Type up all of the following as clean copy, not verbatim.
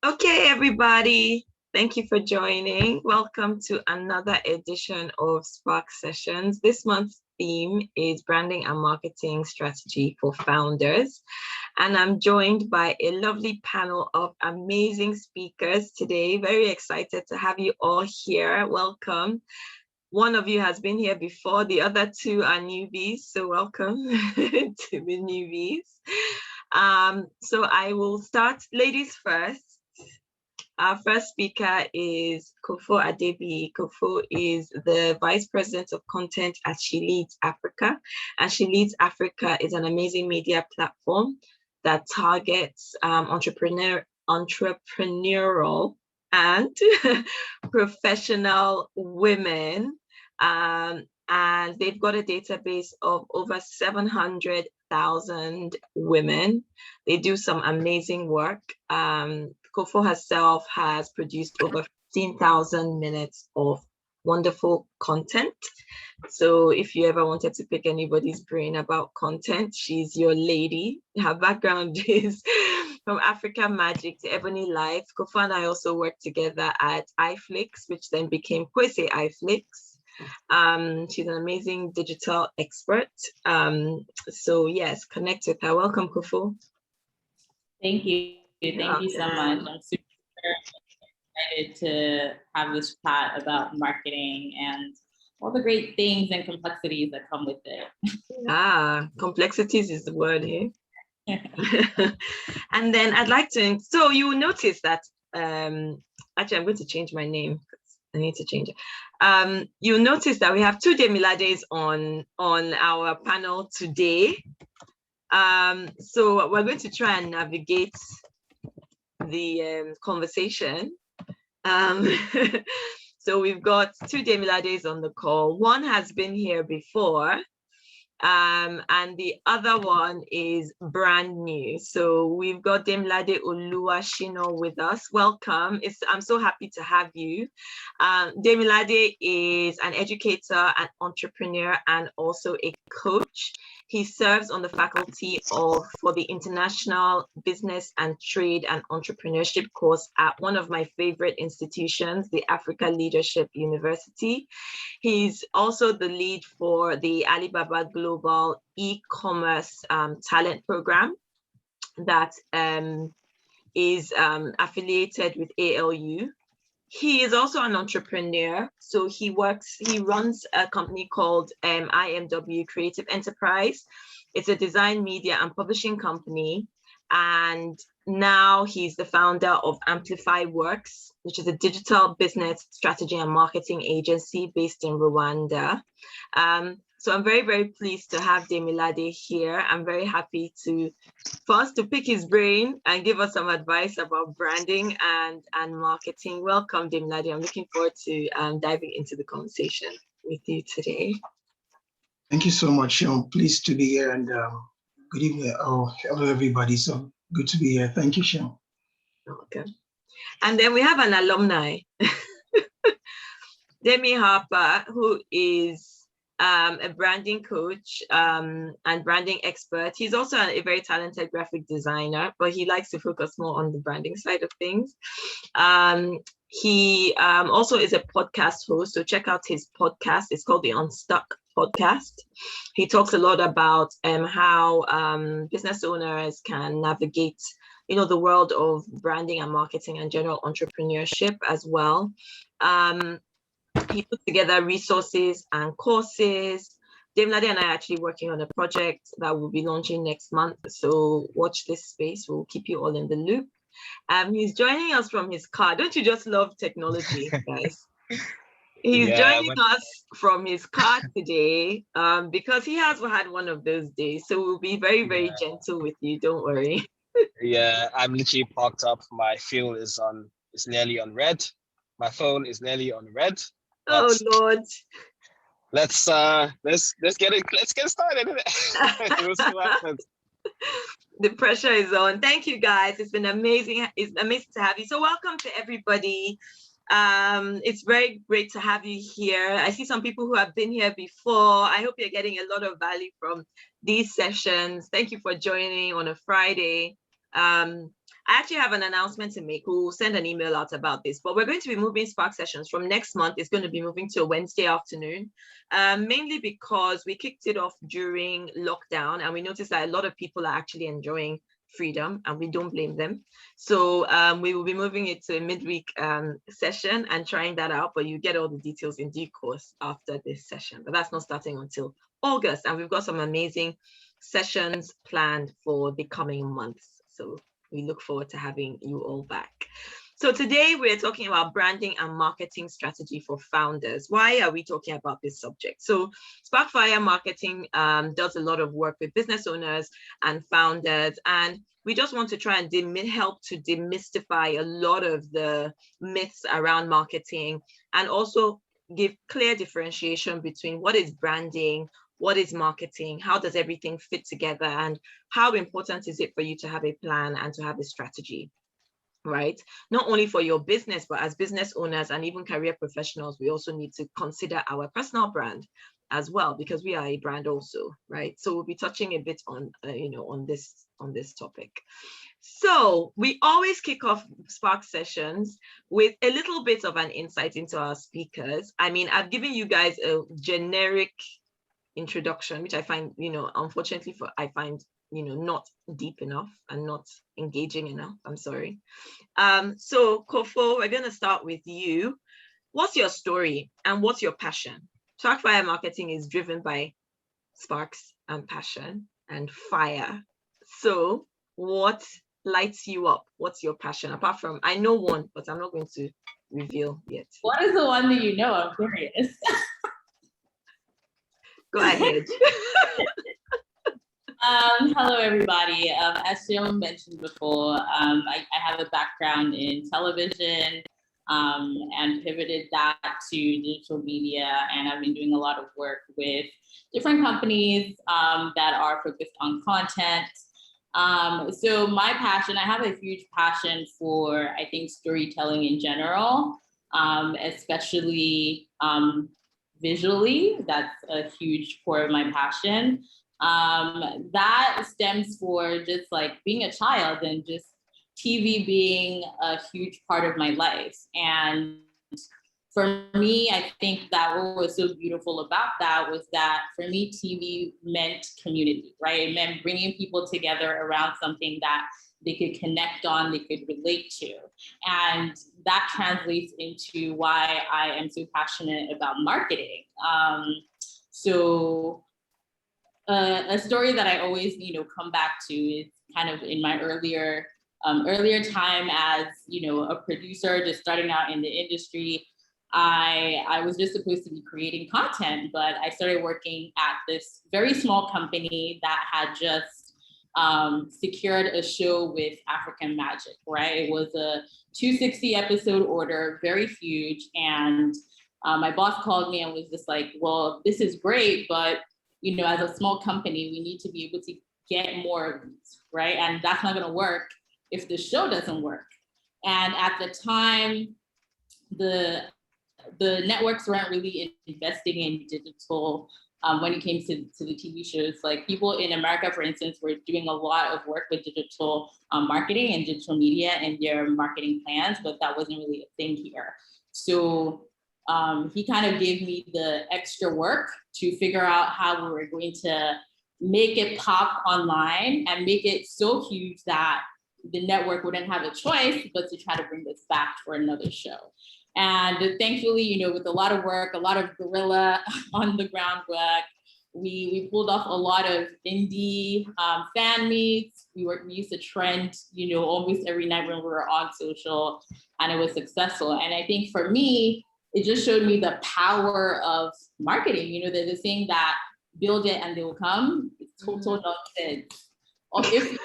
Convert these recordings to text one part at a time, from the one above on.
Okay, everybody. Thank you for joining. Welcome to another edition of Spark Sessions. This month's theme is branding and marketing strategy for founders. And I'm joined by a lovely panel of amazing speakers today. Very excited to have you all here. Welcome. One of you has been here before, the other two are newbies, so welcome to the newbies. So I will start, ladies first. Our first speaker is Kofo Adebi. Kofo is the Vice President of Content at She Leads Africa. And She Leads Africa is an amazing media platform that targets entrepreneurial and professional women. And they've got a database of over 700,000 women. They do some amazing work. Kofo herself has produced over 15,000 minutes of wonderful content. So if you ever wanted to pick anybody's brain about content, she's your lady. Her background is from Africa Magic to Ebony Life. Kofo and I also worked together at iFlix, which then became Kwesi iFlix. She's an amazing digital expert. So yes, connect with her. Welcome, Kofo. Thank you. Thank you so much. I'm super excited to have this chat about marketing and all the great things and complexities that come with it. Complexities is the word here. And then I'd like to, so you will notice that, actually I'm going to change my name. I need to change it. You'll notice that we have two Demilades on our panel today. So we're going to try and navigate the conversation. So we've got two Demilades on the call. One has been here before, and the other one is brand new. So we've got Demilade Oluwashino with us. Welcome. I'm so happy to have you. Demilade is an educator, an entrepreneur, and also a coach. He serves on the faculty for the International Business and Trade and Entrepreneurship course at one of my favorite institutions, the Africa Leadership University. He's also the lead for the Alibaba Global e-commerce talent program that is affiliated with ALU. He is also an entrepreneur. So he runs a company called IMW Creative Enterprise. It's a design, media, and publishing company. And now he's the founder of Amplify Works, which is a digital business strategy and marketing agency based in Rwanda. So I'm very, very pleased to have Demilade here. I'm very happy to pick his brain and give us some advice about branding and marketing. Welcome, Demilade. I'm looking forward to diving into the conversation with you today. Thank you so much. I'm pleased to be here, and good evening. Hello, everybody. So good to be here. Thank you, Sean. Okay. And then we have an alumni, Demi Harper, who is a branding coach and branding expert. He's also a very talented graphic designer, but he likes to focus more on the branding side of things. He also is a podcast host, so check out his podcast. It's called the Unstuck Podcast. He talks a lot about how business owners can navigate, the world of branding and marketing and general entrepreneurship as well. He put together resources and courses. Demilade and I are actually working on a project that will be launching next month. So watch this space. We'll keep you all in the loop. He's joining us from his car. Don't you just love technology, guys? He's joining us from his car today because he has had one of those days. So we'll be very, very gentle with you. Don't worry. Yeah, I'm literally parked up. My fuel is nearly on red. My phone is nearly on red. Oh Lord. Let's get it. Let's get started. We'll see what happens. The pressure is on. Thank you, guys. It's been amazing. It's amazing to have you. So welcome to everybody. It's very great to have you here. I see some people who have been here before. I hope you're getting a lot of value from these sessions. Thank you for joining on a Friday. I actually have an announcement to make. We'll send an email out about this, but we're going to be moving Spark sessions from next month. It's going to be moving to a Wednesday afternoon, mainly because we kicked it off during lockdown and we noticed that a lot of people are actually enjoying freedom and we don't blame them. So we will be moving it to a midweek session and trying that out, but you get all the details in due course after this session, but that's not starting until August. And we've got some amazing sessions planned for the coming months. So we look forward to having you all back. So today we're talking about branding and marketing strategy for founders. Why are we talking about this subject? So Sparkfire Marketing does a lot of work with business owners and founders, and we just want to try and help to demystify a lot of the myths around marketing and also give clear differentiation between what is branding, what is marketing, how does everything fit together, and how important is it for you to have a plan and to have a strategy, right? Not only for your business, but as business owners and even career professionals, we also need to consider our personal brand as well, because we are a brand also, right? So we'll be touching a bit on, on this topic. So we always kick off Spark sessions with a little bit of an insight into our speakers. I mean, I've given you guys a generic introduction, which I find, unfortunately I find, not deep enough and not engaging enough. I'm sorry. So Kofo, we're going to start with you. What's your story and what's your passion? Sparkfire Marketing is driven by sparks and passion and fire. So what lights you up? What's your passion? Apart from, I know one, but I'm not going to reveal yet. What is the one that you know? I'm curious. Go ahead. Hello, everybody. As Shion mentioned before, I have a background in television and pivoted that to digital media. And I've been doing a lot of work with different companies that are focused on content. So my passion, I have a huge passion for, I think, storytelling in general, especially visually. That's a huge core of my passion. That stems for just like being a child and just TV being a huge part of my life. And for me, I think that what was so beautiful about that was that for me, TV meant community, right? It meant bringing people together around something that they could connect on, they could relate to. And that translates into why I am so passionate about marketing. A story that I always, come back to is kind of in my earlier time as, a producer just starting out in the industry. I was just supposed to be creating content, but I started working at this very small company that had just secured a show with African Magic, right? It was a 260 episode order, very huge. And my boss called me and was just like, well, this is great, but as a small company, we need to be able to get more of these, right? And that's not gonna work if the show doesn't work. And at the time, the networks weren't really investing in digital when it came to the TV shows. Like people in America, for instance, were doing a lot of work with digital marketing and digital media in their marketing plans, but that wasn't really a thing here. So he kind of gave me the extra work to figure out how we were going to make it pop online and make it so huge that the network wouldn't have a choice but to try to bring this back for another show. And thankfully, with a lot of work, a lot of guerrilla on the ground work, we pulled off a lot of indie fan meets. We used to trend, almost every night when we were on social, and it was successful. And I think for me, it just showed me the power of marketing. There's a saying that build it and they will come. It's total nonsense. Or if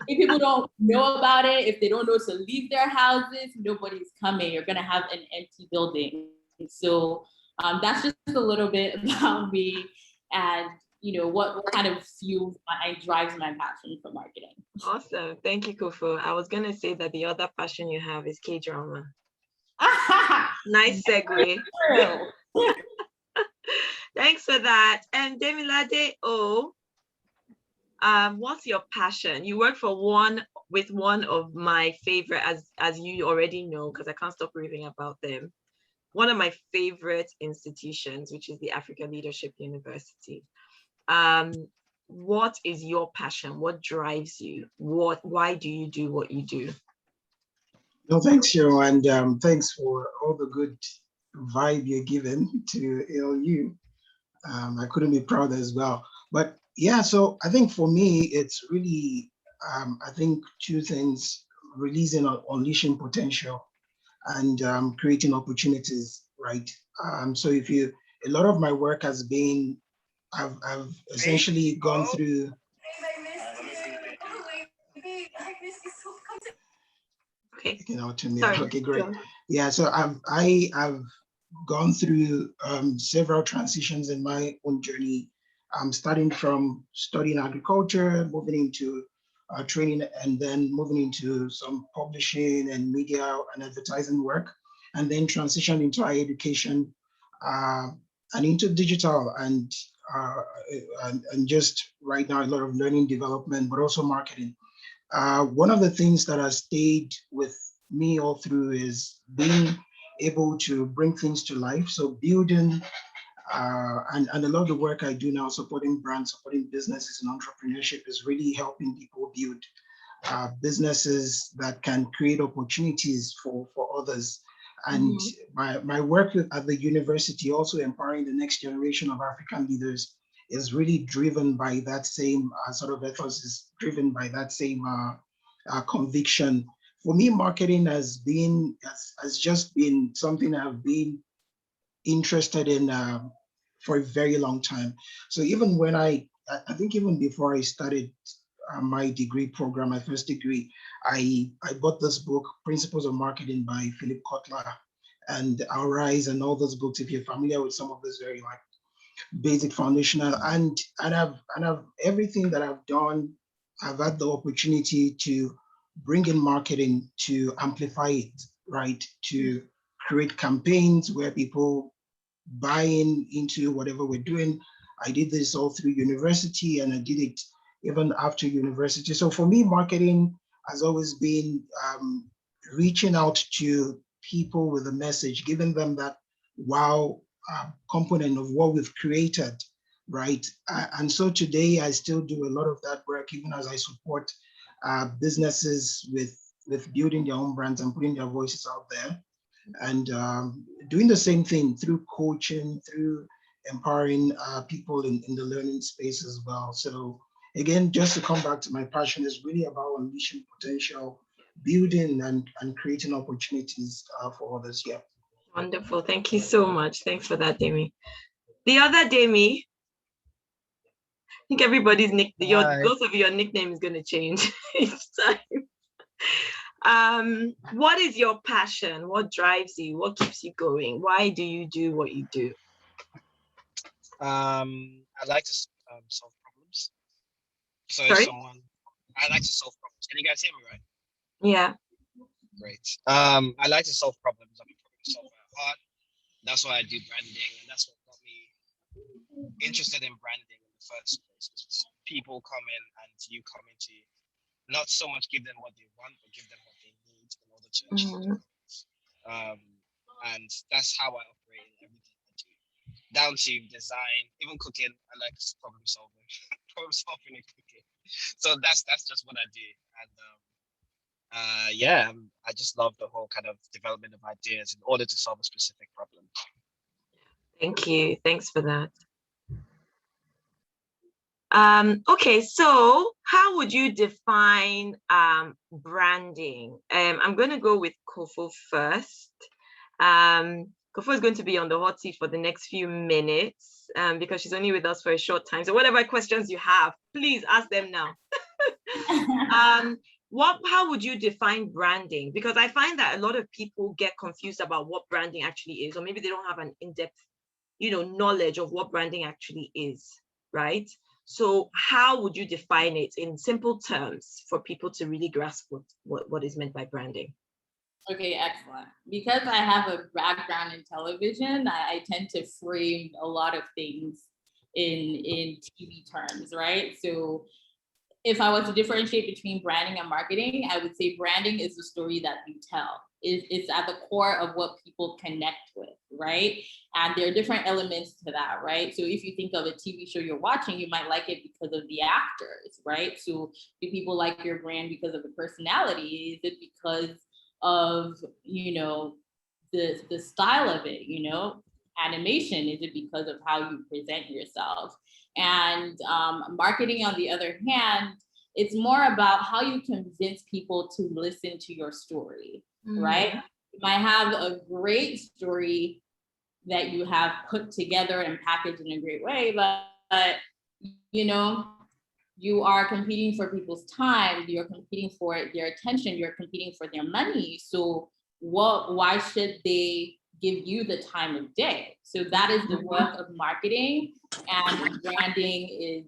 people don't know about it, if they don't know to leave their houses, nobody's coming. You're gonna have an empty building. So that's just a little bit about me and what kind of fuels and drives my passion for marketing. Awesome, thank you, Kofo. I was gonna say that the other passion you have is K-drama. Nice segue. True. Thanks for that. And Demilade O, what's your passion? You work with one of my favorite, as you already know, because I can't stop raving about them. One of my favorite institutions, which is the African Leadership University. What is your passion? What drives you? Why do you do what you do? No, thanks, Cheryl, and thanks for all the good vibe you're giving to ALU. I couldn't be prouder as well. But yeah, so I think for me, it's really, I think two things: releasing or unleashing potential and creating opportunities, right? So a lot of my work has been, I've essentially gone through. Okay. To me. Sorry. Okay, great. Yeah, so I've gone through several transitions in my own journey. Starting from studying agriculture, moving into training, and then moving into some publishing and media and advertising work, and then transitioned into higher education and into digital and just right now a lot of learning development, but also marketing. One of the things that has stayed with me all through is being able to bring things to life. So building, and a lot of the work I do now, supporting brands, supporting businesses and entrepreneurship, is really helping people build businesses that can create opportunities for others. And my work at the university, also empowering the next generation of African leaders, is really driven by that same sort of ethos, is driven by that same conviction. For me, marketing has just been something I've been interested in for a very long time. So even when I think even before I started my degree program, my first degree, I bought this book, Principles of Marketing by Philip Kotler, and Our Rise, and all those books. If you're familiar with some of this very like basic foundational, and I've everything that I've done, I've had the opportunity to bring in marketing to amplify it, right? To create campaigns where people buy into whatever we're doing. I did this all through university, and I did it even after university. So for me, marketing has always been reaching out to people with a message, giving them that wow component of what we've created, right? And so today I still do a lot of that work, even as I support businesses with building their own brands and putting their voices out there, and doing the same thing through coaching, through empowering people in the learning space as well. So again, just to come back to my passion, is really about unleashing potential, building and creating opportunities for others. Yeah. Wonderful. Thank you so much. Thanks for that, Demi. The other Demi, I think everybody's both of your nickname is going to change each time. What is your passion? What drives you? What keeps you going? Why do you do what you do? I like to solve problems. So Sorry? I like to solve problems. Can you guys hear me, right? Yeah. Great. I like to solve problems. I'm a problem solver at heart. That's why I do branding, and that's what got me interested in branding in the first place. Because people come in and you come into not so much give them what they want, but give them what they need in order to achieve. And that's how I operate in everything I do. Down to design, even cooking. I like problem solving, and cooking. So that's just what I do. And yeah, I just love the whole kind of development of ideas in order to solve a specific problem. Thank you. Thanks for that. Okay, so how would you define branding? I'm going to go with Kofo first. Kofo is going to be on the hot seat for the next few minutes because she's only with us for a short time. So whatever questions you have, please ask them now. How would you define branding? Because I find that a lot of people get confused about what branding actually is, or maybe they don't have an in-depth, knowledge of what branding actually is, right? So how would you define it in simple terms for people to really grasp what is meant by branding? Okay, excellent. Because I have a background in television, I tend to frame a lot of things in TV terms, right? So if I was to differentiate between branding and marketing, I would say branding is the story that you tell. It's at the core of what people connect with, right? And there are different elements to that, right? So if you think of a TV show you're watching, you might like it because of the actors, right? So do people like your brand because of the personality? Is it because of, the style of it, animation? Is it because of how you present yourself? And marketing, on the other hand, it's more about how you convince people to listen to your story, right? You might have a great story that you have put together and packaged in a great way, but you are competing for people's time, you're competing for their attention, you're competing for their money. So why should they give you the time of day? So that is the work of marketing, and branding is,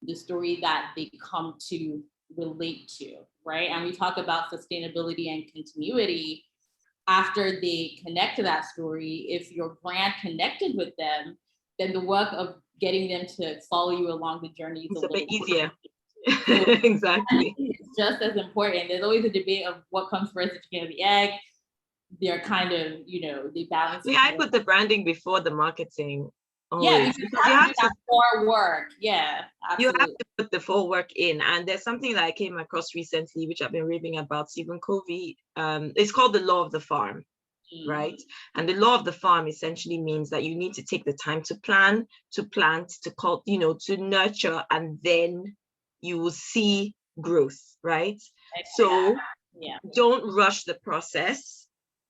the story that they come to relate to, right? And we talk about sustainability and continuity. After they connect to that story, if your brand connected with them, then the work of getting them to follow you along the journey is it's a bit easier. So exactly. it's just as important. There's always a debate of what comes first, the chicken or the egg. They're kind of, they balance. Yeah, I put the branding before the marketing. Yeah, Always. because you have to do that core work. Yeah, absolutely. You have to put the full work in. And there's something that I came across recently, which I've been reading about, Stephen Covey. It's called the law of the farm, right? And the law of the farm essentially means that you need to take the time to plan, to plant, to nurture, and then you will see growth, right? So don't rush the process,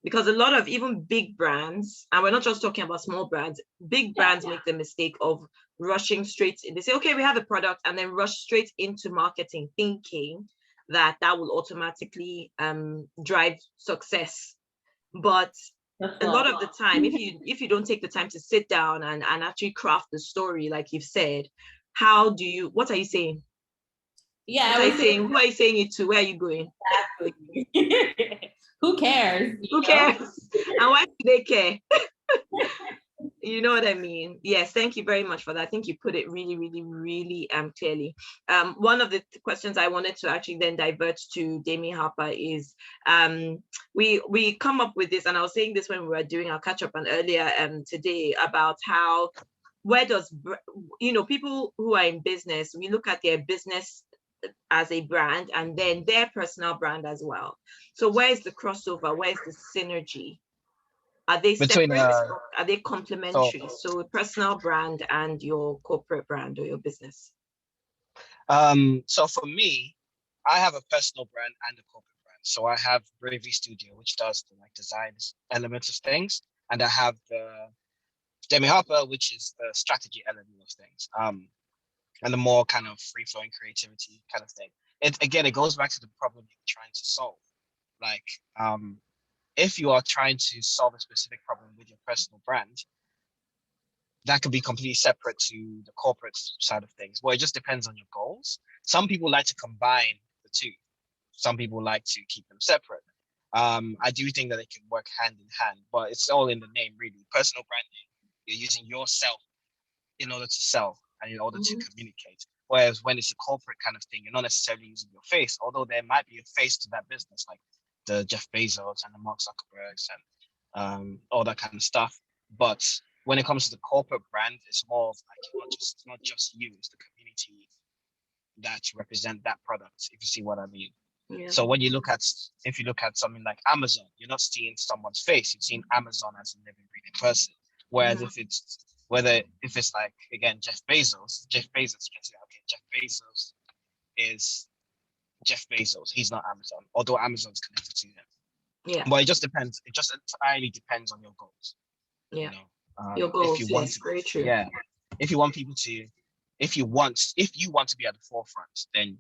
because a lot of even big brands, and we're not just talking about small brands, big brands make the mistake of rushing straight in. They say, okay, we have a product, and then rush straight into marketing, thinking that will automatically drive success. But a lot of the time, if you don't take the time to sit down and actually craft the story, like you've said, what are you saying? Yeah, what are you saying? Who are you saying it to? Where are you going? Exactly. Who cares? Who cares? And why do they care? You know what I mean? Yes, thank you very much for that. I think you put it really, really, really clearly. One of the questions I wanted to actually then divert to Demi Harper is, we come up with this, and I was saying this when we were doing our catch up and earlier today, about how, where does, people who are in business, we look at their business as a brand and then their personal brand as well. So where is the crossover? Where is the synergy? Are they separate? Are they complementary? So personal brand and your corporate brand or your business. So for me, I have a personal brand and a corporate brand. So I have Bravey Studio, which does the designs elements of things, and I have the Demi Harper, which is the strategy element of things. And the more kind of free-flowing creativity kind of thing. It goes back to the problem you're trying to solve. If you are trying to solve a specific problem with your personal brand, that could be completely separate to the corporate side of things. Well, it just depends on your goals. Some people like to combine the two. Some people like to keep them separate. I do think that they can work hand in hand, but it's all in the name, really. Personal branding, you're using yourself in order to sell and in order to communicate. Whereas when it's a corporate kind of thing, you're not necessarily using your face, although there might be a face to that business, like the Jeff Bezos and the Mark Zuckerbergs and all that kind of stuff. But when it comes to the corporate brand, it's more of it's not just you, it's the community that represent that product, if you see what I mean. Yeah. So when you look at something like Amazon, you're not seeing someone's face, you're seeing Amazon as a living, breathing person. Whereas if it's like, again, Jeff Bezos, you can say, okay, Jeff Bezos is Jeff Bezos. He's not Amazon, although Amazon's connected to him. Yeah. But it just depends. It just entirely depends on your goals. Yeah. Your goals. If you want very true. Yeah. If you want people to, if you want to be at the forefront, then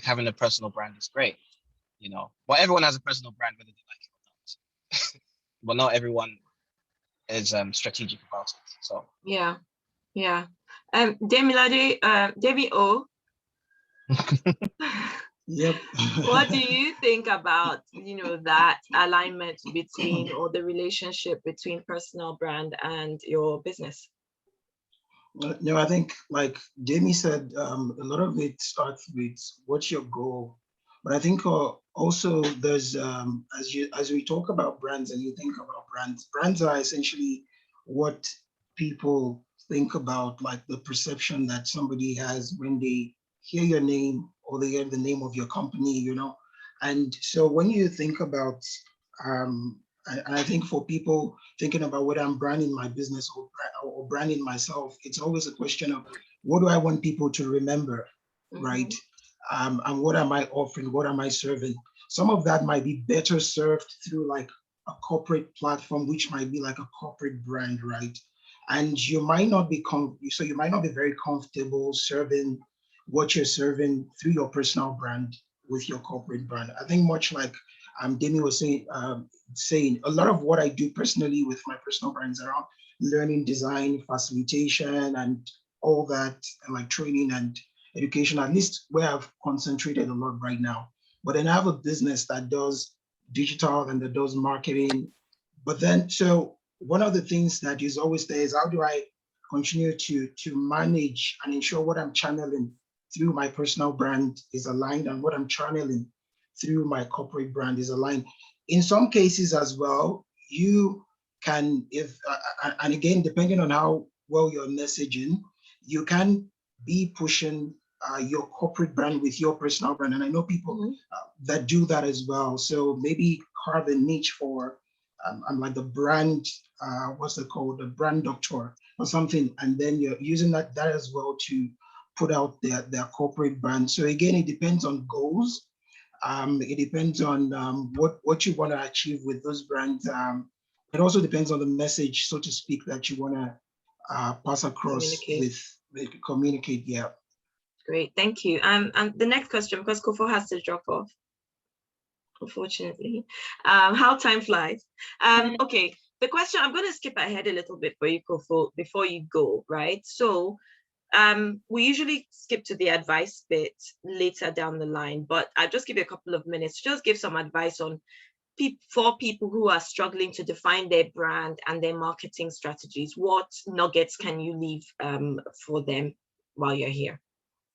having a personal brand is great. But everyone has a personal brand, whether they like it or not. But not everyone is strategic about it. So yeah. Demilade, Debbie O. Yep. What do you think about, that alignment between, or the relationship between personal brand and your business? No, I think like Jamie said, a lot of it starts with what's your goal. But I think also there's as we talk about brands and you think about brands, brands are essentially what people think about, like the perception that somebody has when they hear your name or they hear the name of your company, And so when you think about and I think for people thinking about whether I'm branding my business or branding myself, it's always a question of what do I want people to remember, right? And what am I offering? What am I serving? Some of that might be better served through like a corporate platform, which might be like a corporate brand, right? And you might not be so you might not be very comfortable serving what you're serving through your personal brand with your corporate brand. I think much like Demi was saying a lot of what I do personally with my personal brands around learning, design, facilitation, and all that, and like training and education, at least where I've concentrated a lot right now. But then I have a business that does digital and that does marketing. But then, so one of the things that is always there is how do I continue to manage and ensure what I'm channeling through my personal brand is aligned and what I'm channeling through my corporate brand is aligned. In some cases as well, you can, and again, depending on how well you're messaging, you can be pushing your corporate brand with your personal brand. And I know people that do that as well. So maybe carve a niche for, I'm like the brand, what's it called? The brand doctor or something. And then you're using that as well to put out their corporate brand. So again, it depends on goals. It depends on what you want to achieve with those brands. It also depends on the message, so to speak, that you want to pass across communicate. Yeah. Great, thank you. And the next question, because Kofo has to drop off, unfortunately. How time flies. Okay, the question, I'm going to skip ahead a little bit for you, Kofo, before you go, right? So we usually skip to the advice bit later down the line, but I'll just give you a couple of minutes to just give some advice on for people who are struggling to define their brand and their marketing strategies. What nuggets can you leave for them while you're here?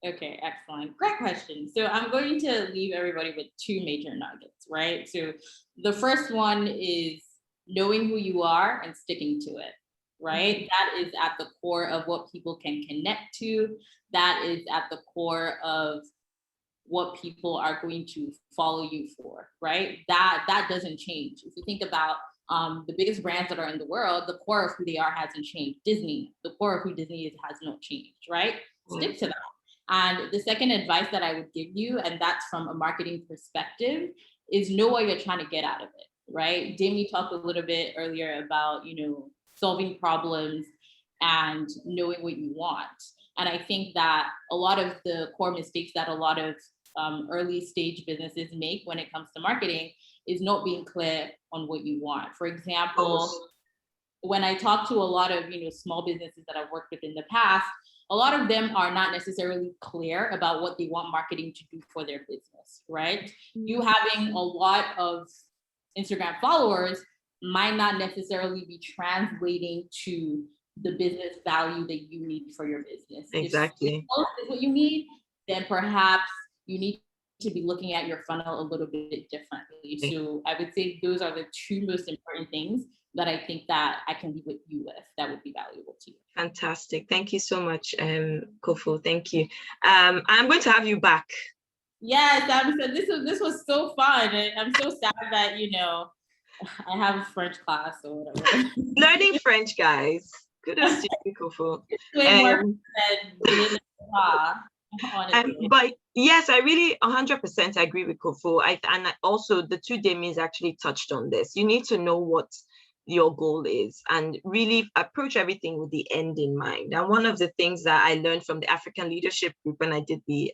Okay, excellent. Great question. So I'm going to leave everybody with two major nuggets, right? So the first one is knowing who you are and sticking to it, right? That is at the core of what people can connect to. That is at the core of what people are going to follow you for, right? That doesn't change. If you think about the biggest brands that are in the world, the core of who they are hasn't changed. Disney, the core of who Disney is has not changed, right? Stick to that. And the second advice that I would give you, and that's from a marketing perspective, is know what you're trying to get out of it, right? Jamie talked a little bit earlier about, solving problems and knowing what you want. And I think that a lot of the core mistakes that a lot of early stage businesses make when it comes to marketing is not being clear on what you want. For example, when I talk to a lot of small businesses that I've worked with in the past, a lot of them are not necessarily clear about what they want marketing to do for their business, right? You having a lot of Instagram followers might not necessarily be translating to the business value that you need for your business. Exactly. If is what you need, then perhaps you need to be looking at your funnel a little bit differently. So I would say those are the two most important things that I think that I can leave with you with that would be valuable to you. Fantastic. Thank you so much, Kofo. Thank you. I'm going to have you back. Yes, this was so fun. I'm so sad that I have a French class or whatever. Learning French, guys. Kudos to you, Kofo. But yes, I really 100% agree with Kofo. And also the two Demis actually touched on this. You need to know what your goal is and really approach everything with the end in mind. And one of the things that I learned from the African Leadership Group when I did the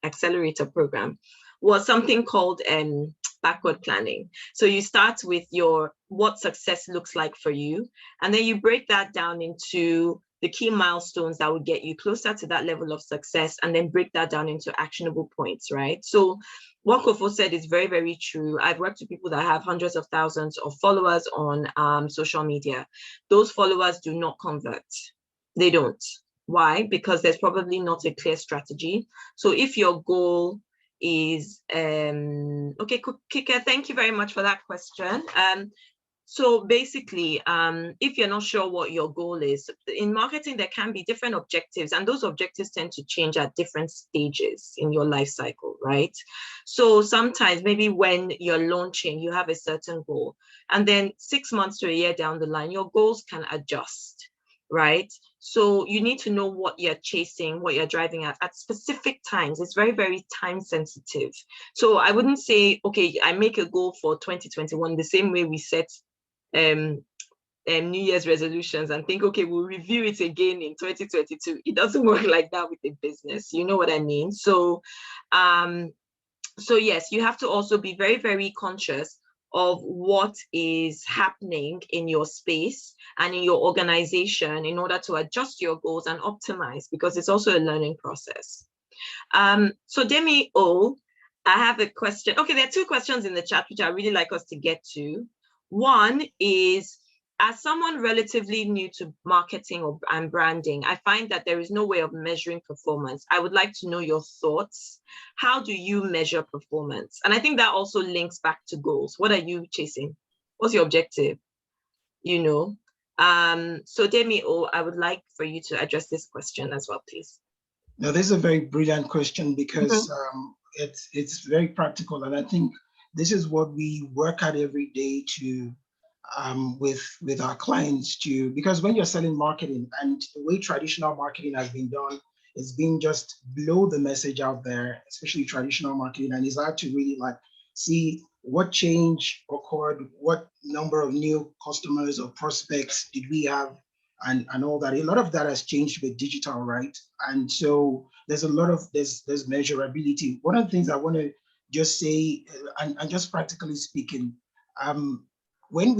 accelerator program was something called backward planning. So you start with what success looks like for you, and then you break that down into the key milestones that would get you closer to that level of success, and then break that down into actionable points, right? So what Kofo said is very, very true. I've worked with people that have hundreds of thousands of followers on social media. Those followers do not convert. They don't. Why? Because there's probably not a clear strategy. So if your goal is, okay, Kika, thank you very much for that question. So basically, if you're not sure what your goal is, in marketing, there can be different objectives, and those objectives tend to change at different stages in your life cycle, right? So sometimes maybe when you're launching, you have a certain goal, and then 6 months to a year down the line, your goals can adjust, right? So you need to know what you're chasing, what you're driving at specific times. It's very, very time sensitive. So I wouldn't say, okay, I make a goal for 2021 the same way we set New Year's resolutions and think, okay, we'll review it again in 2022. It doesn't work like that with a business. You know what I mean? So, so yes, you have to also be very, very conscious of what is happening in your space and in your organization in order to adjust your goals and optimize, because it's also a learning process. So Demi O, I have a question. Okay, there are 2 questions in the chat which I really like us to get to. One is, as someone relatively new to marketing and branding, I find that there is no way of measuring performance. I would like to know your thoughts. How do you measure performance? And I think that also links back to goals. What are you chasing? What's your objective? You know, so Demi O, I would like for you to address this question as well, please. Now, this is a very brilliant question because it's very practical, and I think this is what we work at every day to with our clients to, because when you're selling marketing, and the way traditional marketing has been done, it's been just blow the message out there, especially traditional marketing, and it's hard to really like see what change occurred, what number of new customers or prospects did we have, and all that. A lot of that has changed with digital, right? And so there's a lot of there's measurability. One of the things I want to just say, and just practically speaking, when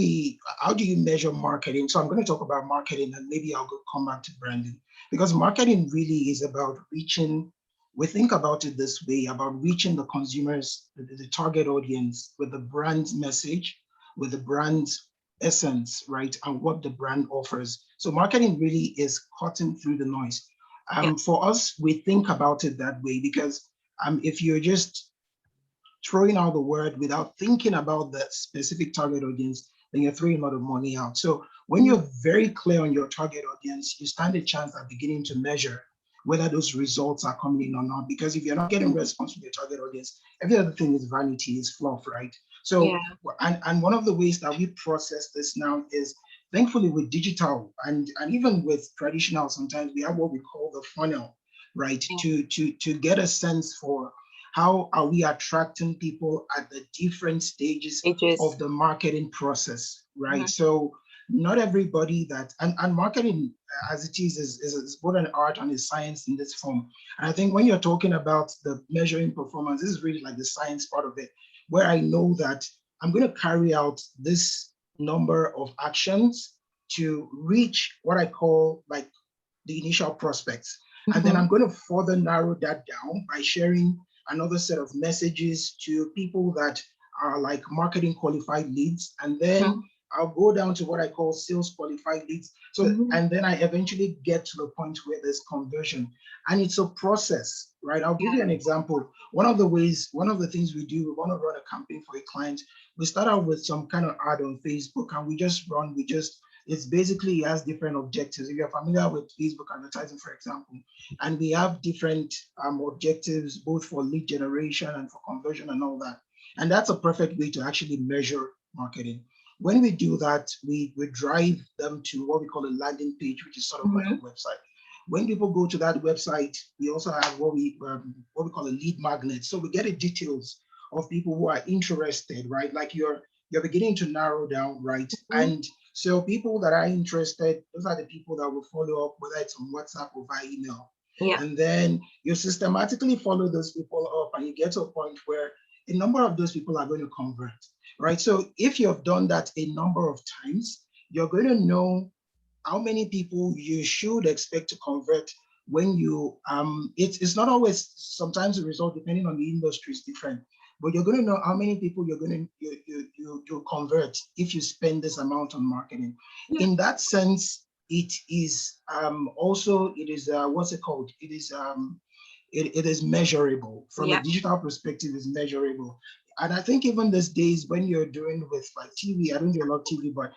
how do you measure marketing? So I'm going to talk about marketing, and maybe I'll come back to branding, because marketing really is about reaching. We think about it this way, about reaching the consumers, the target audience, with the brand's message, with the brand's essence, right, and what the brand offers. So marketing really is cutting through the noise. For us, we think about it that way because if you're just throwing out the word without thinking about the specific target audience, then you're throwing a lot of money out. So when you're very clear on your target audience, you stand a chance at beginning to measure whether those results are coming in or not. Because if you're not getting response from your target audience, every other thing is vanity, is fluff, right? So, and one of the ways that we process this now is, thankfully with digital and even with traditional, sometimes we have what we call the funnel, right? To get a sense for how are we attracting people at the different stages of the marketing process, right? So not everybody that, and marketing as it is both an art and a science in this form. And I think when you're talking about the measuring performance, this is really like the science part of it, where I know that I'm going to carry out this number of actions to reach what I call like the initial prospects. And then I'm going to further narrow that down by sharing another set of messages to people that are like marketing qualified leads. And then I'll go down to what I call sales qualified leads. So, and then I eventually get to the point where there's conversion. And it's a process, right? I'll give you an example. One of the things we do, we want to run a campaign for a client. We start out with some kind of ad on Facebook, and it's basically, it has different objectives. If you're familiar with Facebook advertising, for example, and we have different objectives, both for lead generation and for conversion and all that. And that's a perfect way to actually measure marketing. When we do that, we drive them to what we call a landing page, which is sort of like a website. When people go to that website, we also have what we call a lead magnet. So we get the details of people who are interested, right? Like you're beginning to narrow down, right? And so people that are interested, those are the people that will follow up, whether it's on WhatsApp or via email. And then you systematically follow those people up, and you get to a point where a number of those people are going to convert, right? So if you have done that a number of times, you're going to know how many people you should expect to convert when you it's not always, sometimes the result depending on the industry is different, but you're going to know how many people you're going to you convert if you spend this amount on marketing. Yeah. In that sense, it is also, it is what's it called, it is it is measurable from Yeah. a digital perspective, is measurable. And I think even these days when you're doing with like TV, I don't do a lot of TV, but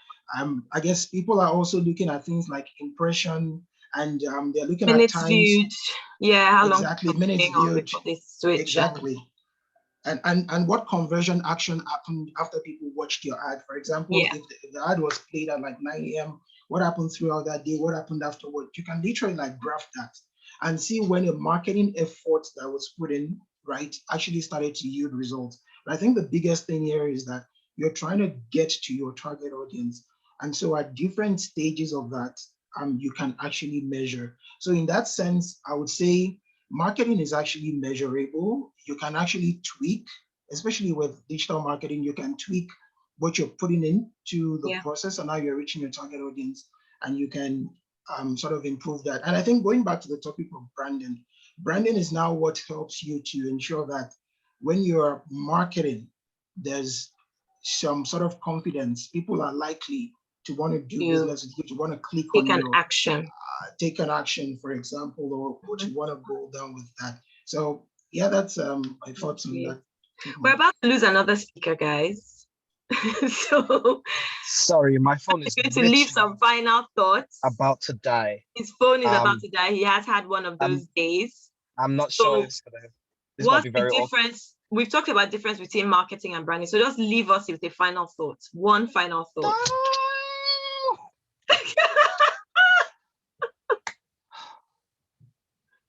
I guess people are also looking at things like impression, and they're looking at Minutes times. viewed. Yeah, how long Exactly, people minutes staying on viewed. before they switch. Exactly. And what conversion action happened after people watched your ad. For example, Yeah. if the ad was played at like 9 a.m., what happened throughout that day? What happened afterward? You can literally like graph that and see when a marketing effort that was put in, right, actually started to yield results. But I think the biggest thing here is that you're trying to get to your target audience. And so at different stages of that, you can actually measure. So in that sense, I would say marketing is actually measurable. You can actually tweak, especially with digital marketing, you can tweak what you're putting into the Yeah. process and how you're reaching your target audience, and you can sort of improve that. And I think going back to the topic of branding, branding is now what helps you to ensure that when you're marketing, there's some sort of confidence. People are likely to want to do You business with you, to want to click take on an your action. take an action, for example, or to want to go down with that. So yeah, that's my thoughts on that. We're about to lose another speaker, guys. So Sorry, my phone I'm is going to leave literally some final thoughts. about to die. His phone is about Um, to die. He has had one of those days. I'm not So sure it's gonna what's be the very awkward. difference? We've talked about difference between marketing and branding. So just leave us with a final thought. One final thought.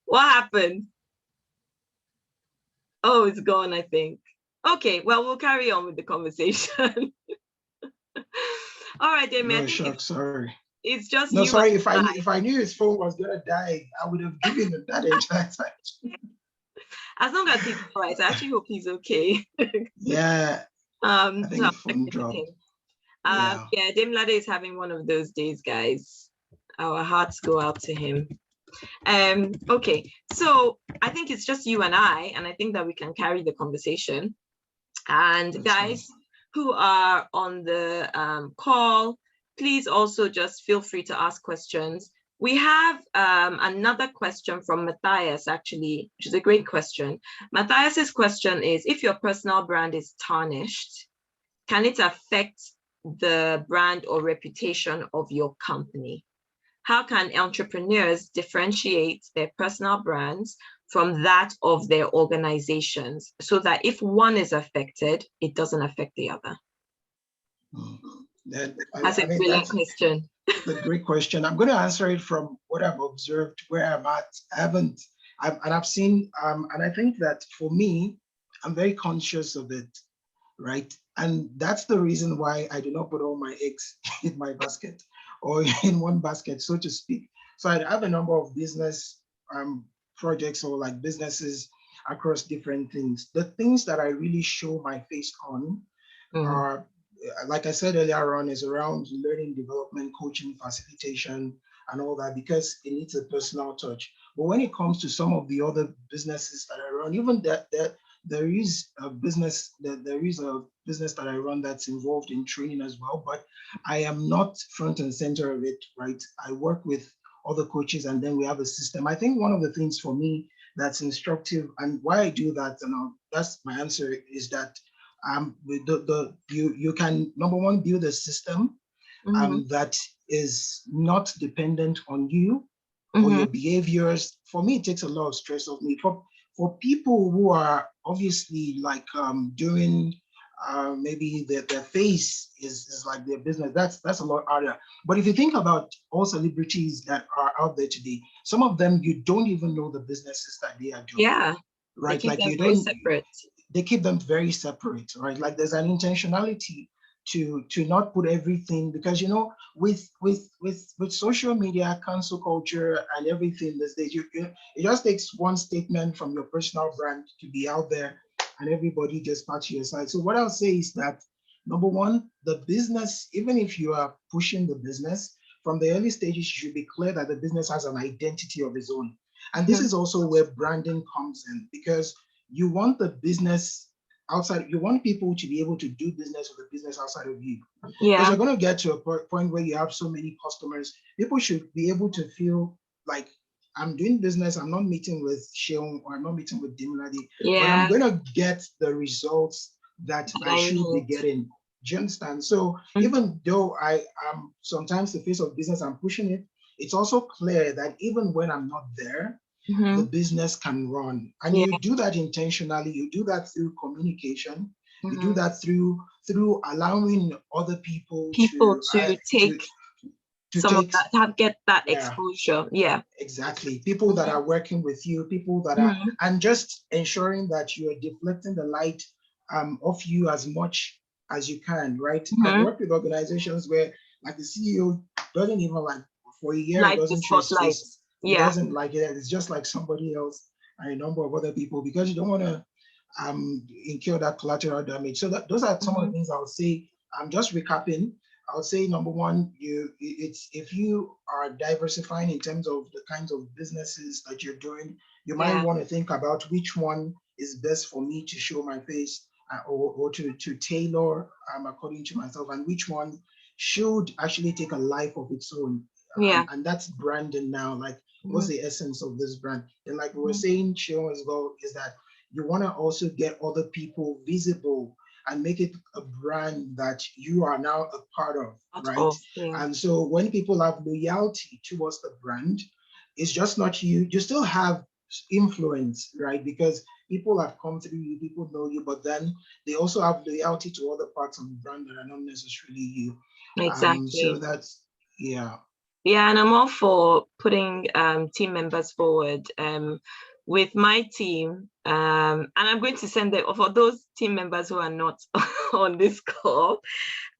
What happened? Oh, it's gone, I think. Okay, well, we'll carry on with the conversation. All right, Damien, I No, think shucks, sorry. it's just No, you sorry. and If I knew his phone was gonna die, I would have given it that entire time. as long as he's all right. I actually hope he's okay. Yeah, I think So the I'll phone check with dropped. him. Yeah. Yeah, Demlade is having one of those days, guys. Our hearts go out to him. Okay, so I think it's just you and I think that we can carry the conversation. And That's guys who are on the call, please also just feel free to ask questions. We have another question from Matthias, actually, which is a great question. Matthias's question is, if your personal brand is tarnished, can it affect the brand or reputation of your company? How can entrepreneurs differentiate their personal brands from that of their organizations so that if one is affected, it doesn't affect the other? That's a brilliant question. A great question. I'm going to answer it from what I've observed, where I'm at. I've seen, and I think that for me, I'm very conscious of it, right? And that's the reason why I do not put all my eggs in my basket or in one basket, so to speak. So I have a number of business projects or like businesses across different things. The things that I really show my face on are, like I said earlier on, is around learning, development, coaching, facilitation, and all that, because it needs a personal touch. But when it comes to some of the other businesses that I run, even that there is a business that I run that's involved in training as well, but I am not front and center of it, right? I work with other coaches and then we have a system. I think one of the things for me that's instructive and why I do that, and that's my answer, is that you can, number one, build a system that is not dependent on you or your behaviors. For me, it takes a lot of stress off me. For people who are obviously like doing maybe their face is like their business, that's a lot harder. But if you think about all celebrities that are out there today, some of them you don't even know the businesses that they are doing. Yeah, right. Like you don't separate. They keep them very separate, right? Like there's an intentionality to not put everything, because with social media, cancel culture, and everything these days, it just takes one statement from your personal brand to be out there, and everybody just pats you aside. So what I'll say is that, number one, the business, even if you are pushing the business, from the early stages, you should be clear that the business has an identity of its own. And this is also where branding comes in, because you want the business outside, you want people to be able to do business with the business outside of you. Because Yeah. you're going to get to a point where you have so many customers, people should be able to feel like, I'm doing business, I'm not meeting with Sheung or I'm not meeting with Dimlade, but I'm Yeah. going to get the results that That I I should be need. getting. Do you understand? So even though I am sometimes the face of business, I'm pushing it, it's also clear that even when I'm not there, the business can run. And Yeah. you do that intentionally, you do that through communication, you do Mhm. that through allowing other people People to to take some of take, that, get that yeah, exposure. Yeah. exactly, people that are working with you, people that are, Mhm. and just ensuring that you are deflecting the light of you as much as you can, right? I've Mhm. worked with organizations where like the CEO doesn't even like, for a year, Like the doesn't show his spotlight. face. He Yeah. doesn't like it. It's just like somebody else and a number of other people, because you don't want to incur that collateral damage. So those are some of the things I would say. I'm just recapping. I would say number one, it's if you are diversifying in terms of the kinds of businesses that you're doing, you might Yeah. want to think about which one is best for me to show my face or to tailor according to myself, and which one should actually take a life of its own. Yeah. And that's branding now. Like, what's Mhm. the essence of this brand? And like we were saying, Sheon, as well, is that you want to also get other people visible and make it a brand that you are now a part of, Out right? of, yeah. And so when people have loyalty towards the brand, it's just not you. You still have influence, right? Because people have come through you, people know you, but then they also have loyalty to other parts of the brand that are not necessarily you. Exactly. So that's, yeah. Yeah, and I'm all for putting team members forward. With my team, and I'm going to send them for those team members who are not on this call.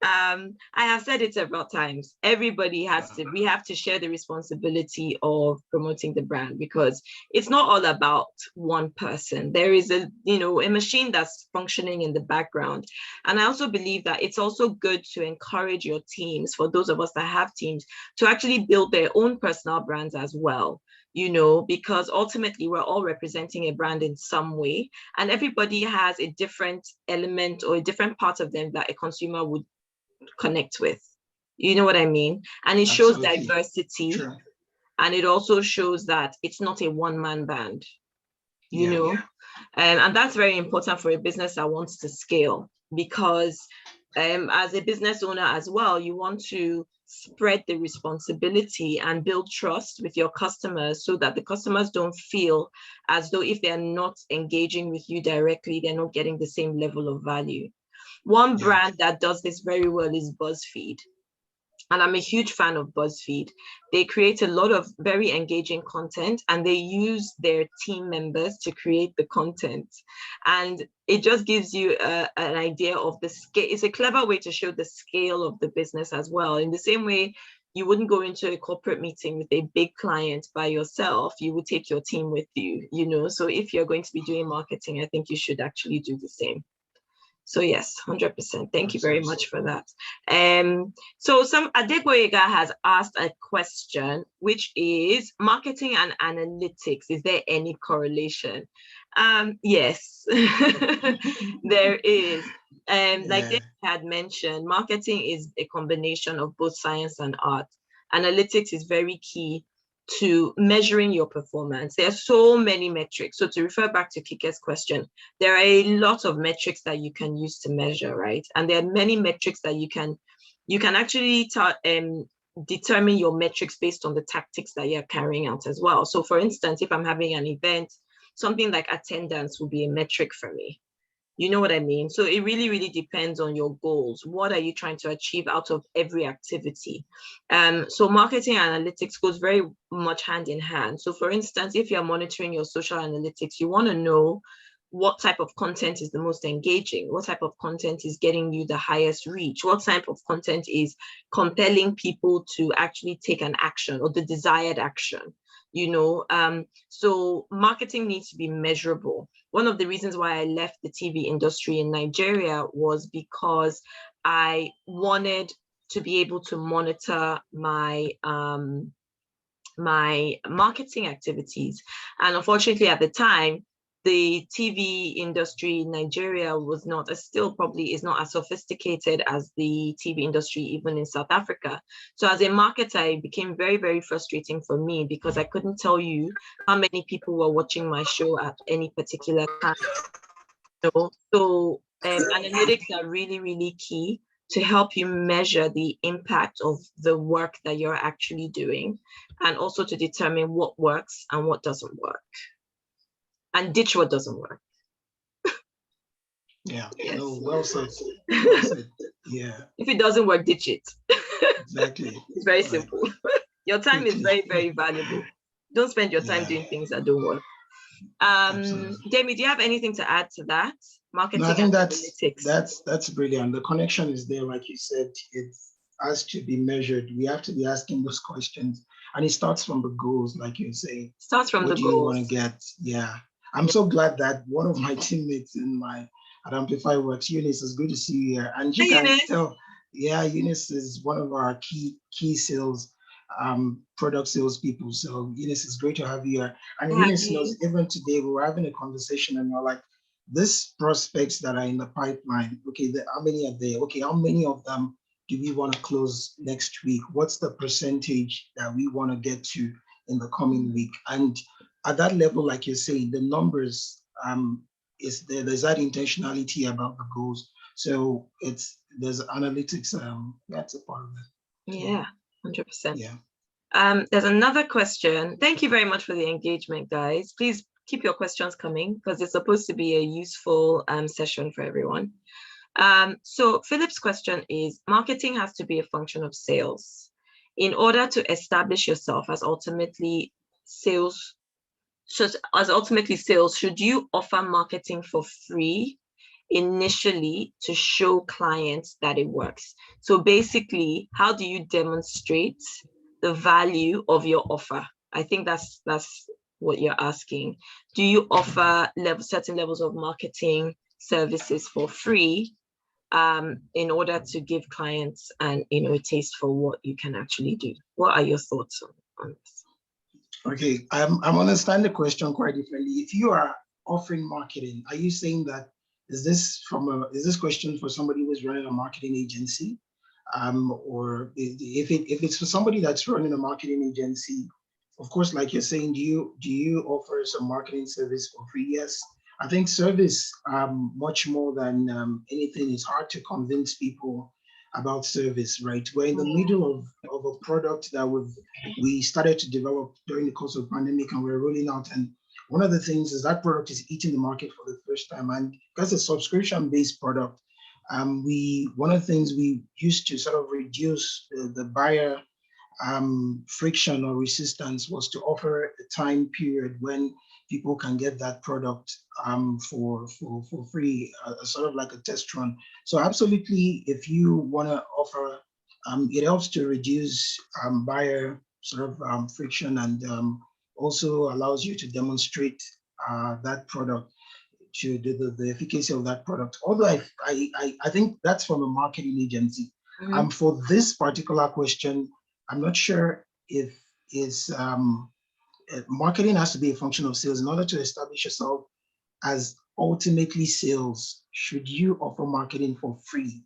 I have said it several times. Everybody has to, we have to share the responsibility of promoting the brand, because it's not all about one person. There is a machine that's functioning in the background. And I also believe that it's also good to encourage your teams, for those of us that have teams, to actually build their own personal brands as well, because ultimately we're all representing a brand in some way, and everybody has a different element or a different part of them that a consumer would connect with. You know what I mean? And it shows Absolutely. diversity. True. And it also shows that it's not a one-man band, you know? And that's very important for a business that wants to scale, because as a business owner as well, you want to spread the responsibility and build trust with your customers, so that the customers don't feel as though if they're not engaging with you directly, they're not getting the same level of value. One brand that does this very well is BuzzFeed. And I'm a huge fan of BuzzFeed. They create a lot of very engaging content, and they use their team members to create the content. And it just gives you an idea of the scale. It's a clever way to show the scale of the business as well. In the same way, you wouldn't go into a corporate meeting with a big client by yourself. You would take your team with you, So if you're going to be doing marketing, I think you should actually do the same. So yes, 100%. Thank you very much for that. So Adegboyega has asked a question, which is marketing and analytics. Is there any correlation? Yes, there is. Like Dave had mentioned, marketing is a combination of both science and art. Analytics is very key to measuring your performance. There are so many metrics. So to refer back to Kike's question, there are a lot of metrics that you can use to measure, right? And there are many metrics that you can actually determine your metrics based on the tactics that you're carrying out as well. So for instance, if I'm having an event, something like attendance will be a metric for me. You know what I mean? So it really, really depends on your goals. What are you trying to achieve out of every activity? So marketing analytics goes very much hand in hand. So for instance, if you're monitoring your social analytics, you want to know what type of content is the most engaging, what type of content is getting you the highest reach, what type of content is compelling people to actually take an action or the desired action. So marketing needs to be measurable. One of the reasons why I left the TV industry in Nigeria was because I wanted to be able to monitor my my marketing activities. And unfortunately, at the time, the TV industry in Nigeria was not, still probably is not as sophisticated as the TV industry even in South Africa. So as a marketer, it became very, very frustrating for me because I couldn't tell you how many people were watching my show at any particular time. So analytics are really, really key to help you measure the impact of the work that you're actually doing, and also to determine what works and what doesn't work, and ditch what doesn't work. Yeah, Yes. no, well said. Well said. Yeah, If it doesn't work, ditch it. exactly. It's very Right. simple. Your time is very, very valuable. Don't spend your time Yeah. doing things that don't work. Absolutely. Jamie, do you have anything to add to that? Marketing No, I think and that's analytics. brilliant. The connection is there, like you said. It has to be measured. We have to be asking those questions, and it starts from the goals, like you say. Starts from What the do you want to goals. get? Yeah, I'm so glad that one of my teammates in my at Amplify Works, Eunice, is good to see you here, and you Hey, can Eunice. tell. Yeah, Eunice is one of our key sales product sales people. So Eunice, is great to have you here. And Eunice knows even today we were having a conversation and we're like, these prospects that are in the pipeline, okay, how many are there? Okay, how many of them do we want to close next week? What's the percentage that we want to get to in the coming week? And at that level, like you're saying, the numbers there's that intentionality about the goals. So there's analytics, that's a part of it. Yeah, 100%. Yeah. There's another question. Thank you very much for the engagement, guys. Please keep your questions coming because it's supposed to be a useful session for everyone. So Philip's question is, marketing has to be a function of sales. In order to establish yourself as ultimately sales, should you offer marketing for free initially to show clients that it works? So basically, how do you demonstrate the value of your offer? I think that's what you're asking. Do you offer certain levels of marketing services for free in order to give clients a taste for what you can actually do? What are your thoughts on this? Okay, I'm understand the question quite differently. If you are offering marketing, are you saying that is this question for somebody who is running a marketing agency? Or if it's for somebody that's running a marketing agency, of course, like you're saying, do you offer some marketing service for free? Yes. I think service, much more than anything, is hard to convince people about service, right? We're in the middle of a product that we started to develop during the course of pandemic, and we're rolling out. And one of the things is that product is hitting the market for the first time, and because it's a subscription-based product, one of the things we used to sort of reduce the buyer friction or resistance was to offer a time period when people can get that product for free, sort of like a test run. So absolutely, if you want to offer, it helps to reduce buyer sort of friction, and also allows you to demonstrate that product, to the efficacy of that product. Although I think that's from a marketing agency. Mm-hmm. For this particular question, I'm not sure if marketing has to be a function of sales. In order to establish yourself as ultimately sales, should you offer marketing for free?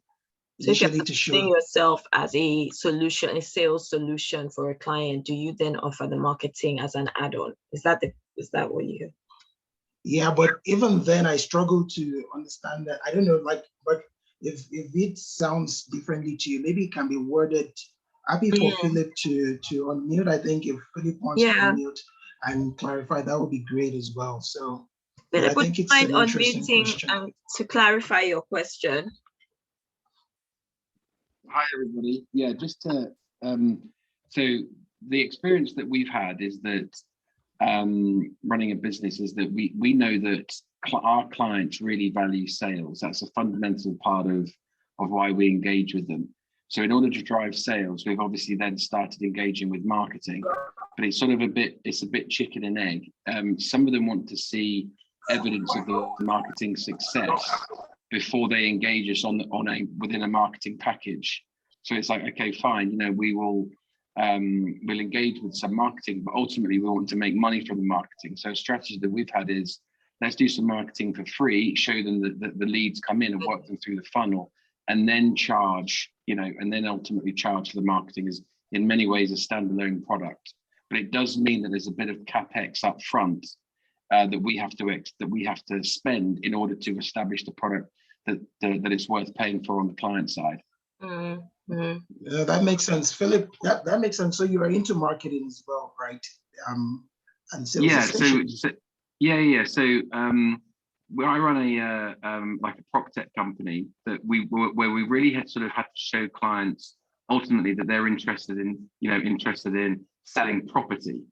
So if you're to show yourself as a solution, a sales solution for a client, do you then offer the marketing as an add-on? Is that what you? Yeah, but even then I struggle to understand that. I don't know, but if it sounds differently to you, maybe it can be worded. Happy for Philip to unmute. I think if Philip wants to unmute and clarify, that would be great as well. So Philip, I think it's an interesting question. To clarify your question. Hi, everybody. Yeah, just to, so the experience that we've had is that running a business is that we know that our clients really value sales. That's a fundamental part of why we engage with them. So in order to drive sales, we've obviously then started engaging with marketing, but it's sort of a bit chicken and egg. Some of them want to see evidence of the marketing success before they engage us within a marketing package. So it's like, okay, fine, we will we'll engage with some marketing, but ultimately we want to make money from the marketing. So a strategy that we've had is, let's do some marketing for free, show them that the leads come in and work them through the funnel, and then charge, and then ultimately charge for the marketing is in many ways a standalone product. But it does mean that there's a bit of CapEx up front that we have to spend in order to establish the product that it's worth paying for on the client side. Mm-hmm. Yeah, that makes sense, Philip. That makes sense. So you are into marketing as well, right? And sales. Yeah. So I run a like a prop tech company where we really had to show clients ultimately that they're interested in selling property.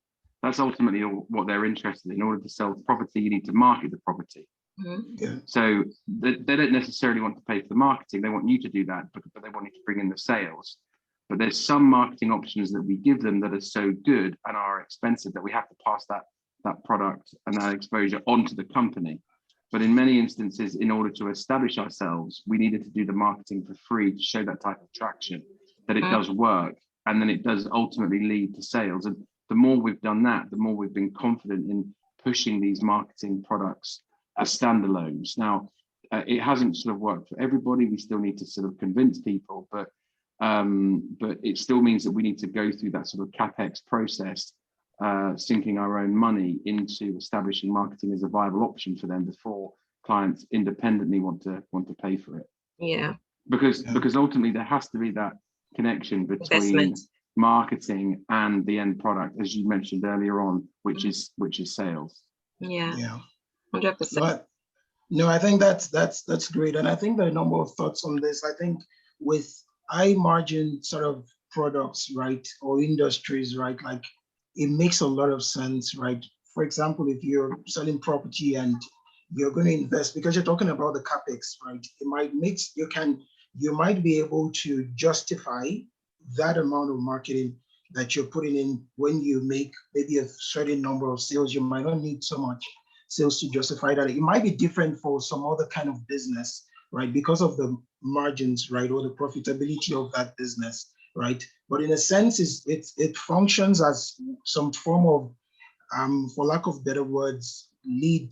That's ultimately what they're interested in. In order to sell property, you need to market the property. Mm-hmm. Yeah. So they don't necessarily want to pay for the marketing. They want you to do that, but they want you to bring in the sales. But there's some marketing options that we give them that are so good and are expensive that we have to pass that product and that exposure onto the company. But in many instances, in order to establish ourselves, we needed to do the marketing for free to show that type of traction, that it does work, and then it does ultimately lead to sales. And the more we've done that, the more we've been confident in pushing these marketing products as standalones. Now, it hasn't sort of worked for everybody. We still need to sort of convince people, but it still means that we need to go through that sort of CapEx process, sinking our own money into establishing marketing as a viable option for them before clients independently want to pay for it. Yeah. Because ultimately there has to be that connection between marketing and the end product, as you mentioned earlier on, which is sales. Yeah. 100%. No, I think that's great. And I think there are a number of thoughts on this. I think with high margin sort of products, right, or industries, right, like it makes a lot of sense, right? For example, if you're selling property and you're going to invest, because you're talking about the CapEx, right? You might be able to justify that amount of marketing that you're putting in when you make maybe a certain number of sales. You might not need so much sales to justify that. It might be different for some other kind of business, right? Because of the margins, right, or the profitability of that business, right? But in a sense, it functions as some form of, for lack of better words, lead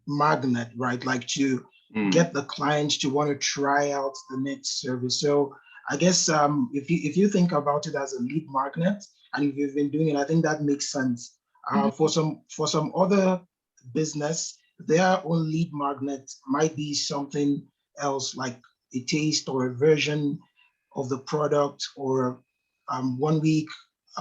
magnet, right? Like to get the clients to want to try out the next service. So I guess if you think about it as a lead magnet, and if you've been doing it, I think that makes sense. For some other business, their own lead magnet might be something else, like a taste or a version of the product, or 1 week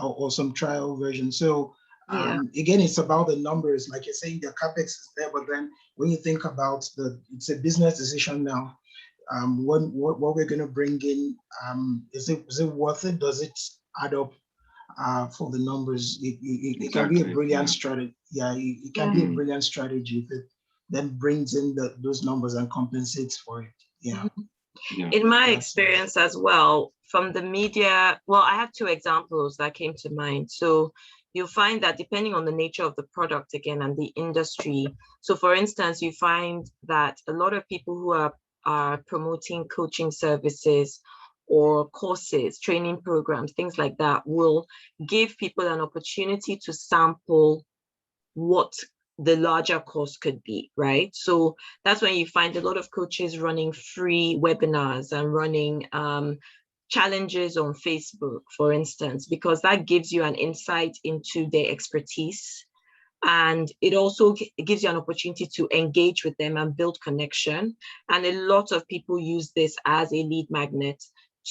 or some trial version. So again, it's about the numbers. Like you're saying, the CapEx is there, but then when you think about it's a business decision now. What we're going to bring in, is it worth it? Does it add up for the numbers? It can be a brilliant strategy. Yeah, it can be a brilliant strategy if it then brings in those numbers and compensates for it. Yeah. In my experience as well, from the media, well, I have 2 examples that came to mind. So you'll find that depending on the nature of the product again and the industry. So for instance, you find that a lot of people who are promoting coaching services or courses, training programs, things like that, will give people an opportunity to sample what the larger course could be, right? So that's when you find a lot of coaches running free webinars and running challenges on Facebook, for instance, because that gives you an insight into their expertise. And it also gives you an opportunity to engage with them and build connection. And a lot of people use this as a lead magnet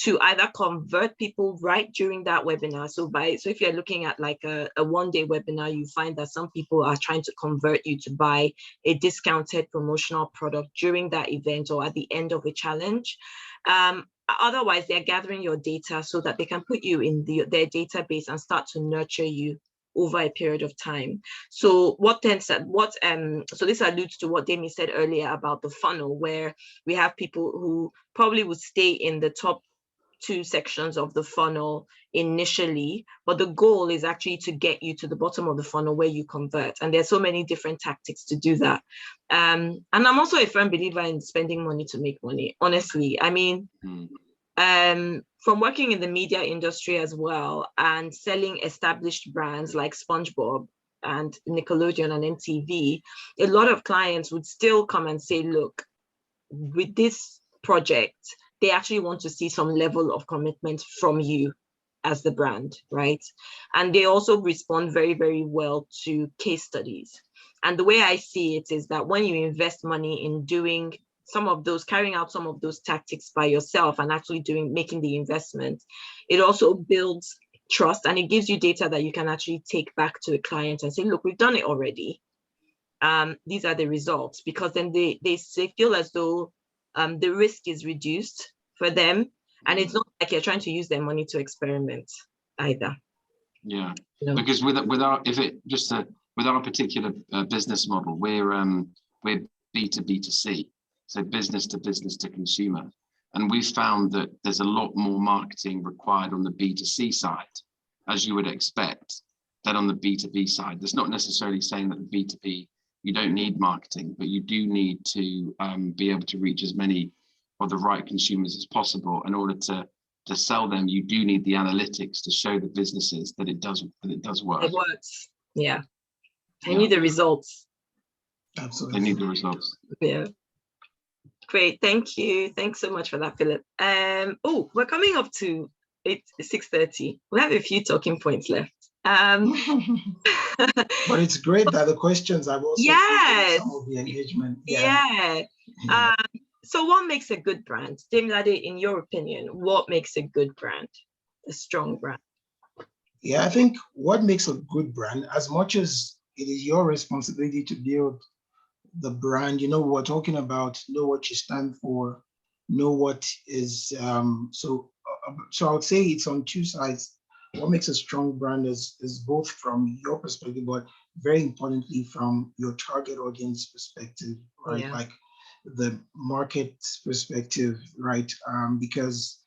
to either convert people right during that webinar. So if you're looking at like a 1-day webinar, you find that some people are trying to convert you to buy a discounted promotional product during that event or at the end of a challenge. Otherwise, they're gathering your data so that they can put you in their database and start to nurture you over a period of time. So so this alludes to what Demi said earlier about the funnel, where we have people who probably would stay in the top 2 sections of the funnel initially, but the goal is actually to get you to the bottom of the funnel where you convert. And there's so many different tactics to do that. And I'm also a firm believer in spending money to make money. Honestly, I mean, from working in the media industry as well and selling established brands like SpongeBob and Nickelodeon and MTV, a lot of clients would still come and say, look, with this project, they actually want to see some level of commitment from you as the brand, right? And they also respond very, very well to case studies. And the way I see it is that when you invest money in doing some of those, carrying out some of those tactics by yourself and actually making the investment, it also builds trust and it gives you data that you can actually take back to a client and say, look, we've done it already. These are the results, because then they feel as though the risk is reduced for them. And it's not like you're trying to use their money to experiment either. Yeah, No. because with our particular business model, we're B2B2C, so business to business to consumer, and we've found that there's a lot more marketing required on the B2C side, as you would expect, than on the B2B side. That's not necessarily saying that the B2B you don't need marketing, but you do need to be able to reach as many of the right consumers as possible. In order to sell them, you do need the analytics to show the businesses that it does work. It works. Yeah. I need the results. Absolutely. They need the results. Yeah. Great. Thank you. Thanks so much for that, Philip. Oh, we're coming up to 6:30. We have a few talking points left. But it's great that the questions have also some of the engagement. Yeah. So what makes a good brand? Demilade, in your opinion, what makes a good brand, a strong brand? Yeah, I think what makes a good brand, as much as it is your responsibility to build the brand, we're talking about, know what you stand for, know what is, so I would say it's on two sides. What makes a strong brand is both from your perspective, but very importantly from your target audience perspective, right? Yeah. Like the market perspective, right? Because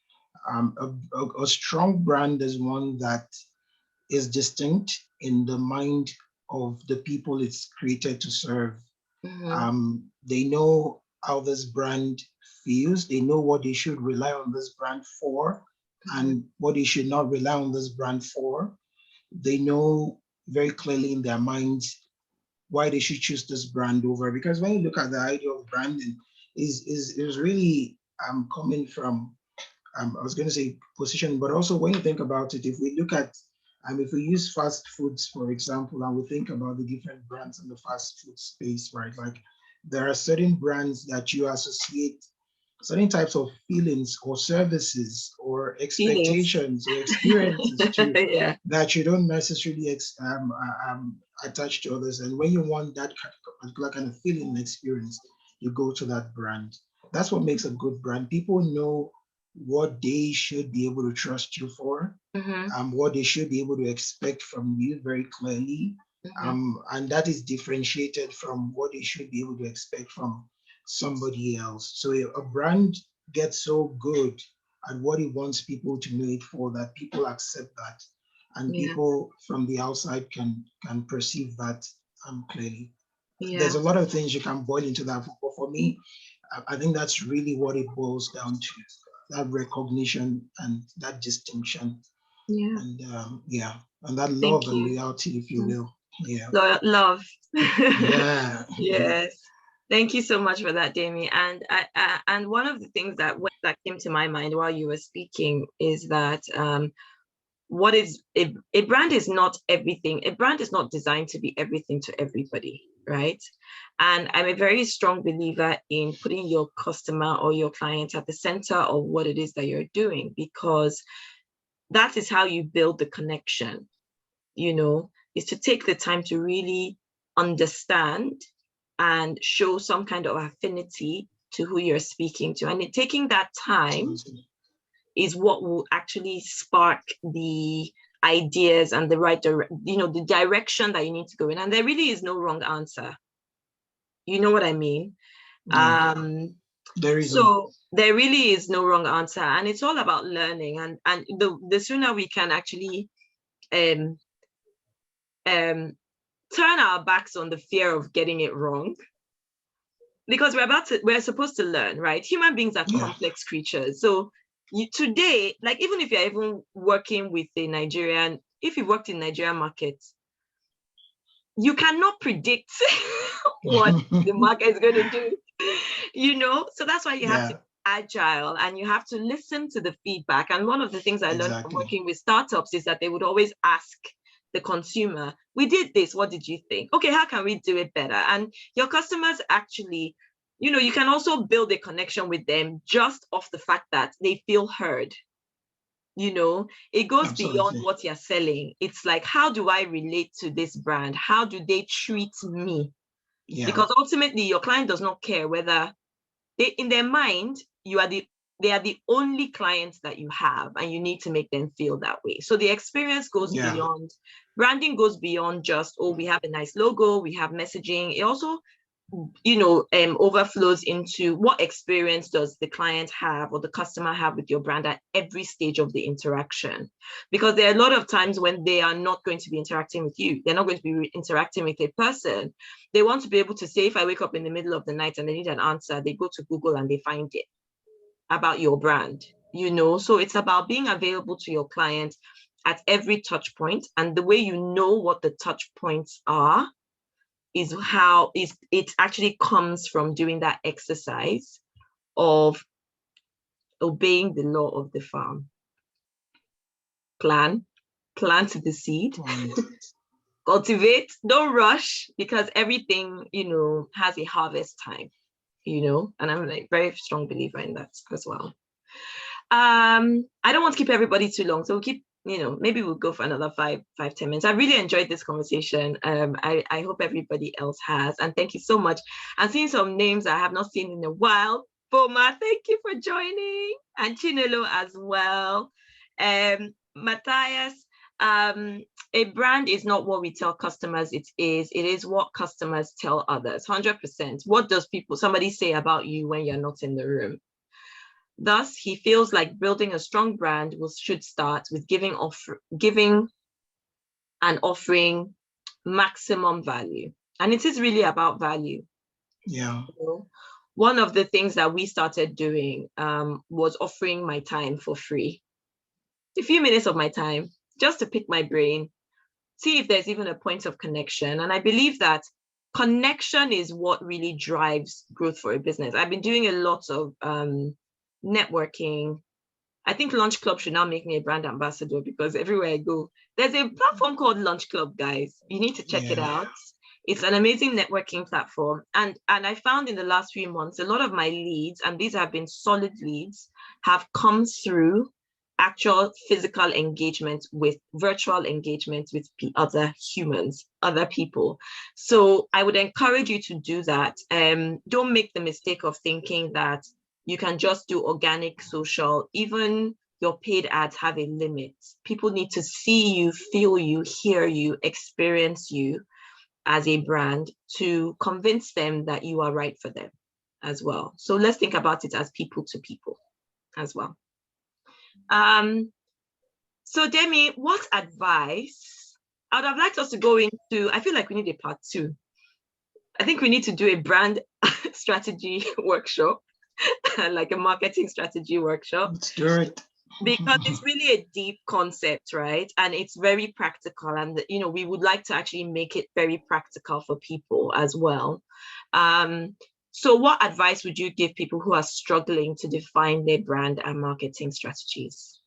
a strong brand is one that is distinct in the mind of the people it's created to serve. Mm-hmm. They know how this brand feels. They know what they should rely on this brand for, and what they should not rely on this brand for. They know very clearly in their minds why they should choose this brand over. Because when you look at the idea of branding, is really coming from, I was going to say position, but also when you think about it, if we look at, if we use fast foods, for example, and we think about the different brands in the fast food space, right? Like there are certain brands that you associate certain types of feelings or services or expectations or experiences to, Yeah. that you don't necessarily attach to others. And when you want that particular kind of feeling and experience, you go to that brand. That's what makes a good brand. People know what they should be able to trust you for, what they should be able to expect from you very clearly. And that is differentiated from what they should be able to expect from somebody else. So a brand gets so good at what it wants people to know it for that people accept that, and people from the outside can perceive that clearly. There's a lot of things you can boil into that, but for me, I think that's really what it boils down to, that recognition and that distinction. And and that love and loyalty, if you will. Love. Yes. Thank you so much for that, Demi. And one of the things that came to my mind while you were speaking is that what is a brand is not everything. A brand is not designed to be everything to everybody, right? And I'm a very strong believer in putting your customer or your client at the center of what it is that you're doing, because that is how you build the connection, is to take the time to really understand and show some kind of affinity to who you're speaking to. And taking that time is what will actually spark the ideas and the right the direction that you need to go in. And there really is no wrong answer. You know what I mean? There really is no wrong answer. And it's all about learning. And the sooner we can actually turn our backs on the fear of getting it wrong, because we're supposed to learn, right? Human beings are complex creatures. So today, like even if you're even working with a Nigerian, if you worked in Nigerian markets, you cannot predict what the market is going to do, so that's why you have to be agile and you have to listen to the feedback. And one of the things I learned from working with startups is that they would always ask the consumer, we did this, what did you think? Okay, how can we do it better? And your customers actually, you can also build a connection with them just off the fact that they feel heard. It goes beyond what you're selling. It's like, how do I relate to this brand? How do they treat me? Because ultimately your client does not care whether in their mind, they are the only clients that you have, and you need to make them feel that way. So the experience goes beyond, branding goes beyond just, oh, we have a nice logo, we have messaging. It also overflows into what experience does the client have or the customer have with your brand at every stage of the interaction. Because there are a lot of times when they are not going to be interacting with you, they're not going to be interacting with a person. They want to be able to say, if I wake up in the middle of the night and they need an answer, they go to Google and they find it about your brand, So it's about being available to your client at every touch point. And the way you know what the touch points are is how it actually comes from doing that exercise of obeying the law of the farm. Plant the seed, cultivate, don't rush, because everything, has a harvest time, and I'm like very strong believer in that as well. I don't want to keep everybody too long, so we'll keep, maybe we'll go for another 5-10 minutes. I really enjoyed this conversation. I hope everybody else has, and thank you so much. I'm seeing some names I have not seen in a while. Boma, thank you for joining, and Chinelo as well. Matthias, a brand is not what we tell customers it is what customers tell others. 100%. What does somebody say about you when you're not in the room? Thus, he feels like building a strong brand should start with giving and offering maximum value. And it is really about value. Yeah. One of the things that we started doing was offering my time for free. A few minutes of my time, just to pick my brain, see if there's even a point of connection. And I believe that connection is what really drives growth for a business. I've been doing a lot of networking. I think Lunch Club should now make me a brand ambassador, because everywhere I go, there's a platform called Lunch Club, guys. You need to check it out. It's an amazing networking platform. And I found in the last few months, a lot of my leads, and these have been solid leads, have come through actual physical engagement with virtual engagement with other humans, other people. So I would encourage you to do that. Don't make the mistake of thinking that you can just do organic social. Even your paid ads have a limit. People need to see you, feel you, hear you, experience you as a brand to convince them that you are right for them as well. So let's think about it as people to people as well. So Demi, what advice? I would have liked us to go into, I feel like we need a part 2. I think we need to do a brand strategy workshop, like a marketing strategy workshop. Let's do it. Because it's really a deep concept, right? And it's very practical. And, we would like to actually make it very practical for people as well. So what advice would you give people who are struggling to define their brand and marketing strategies?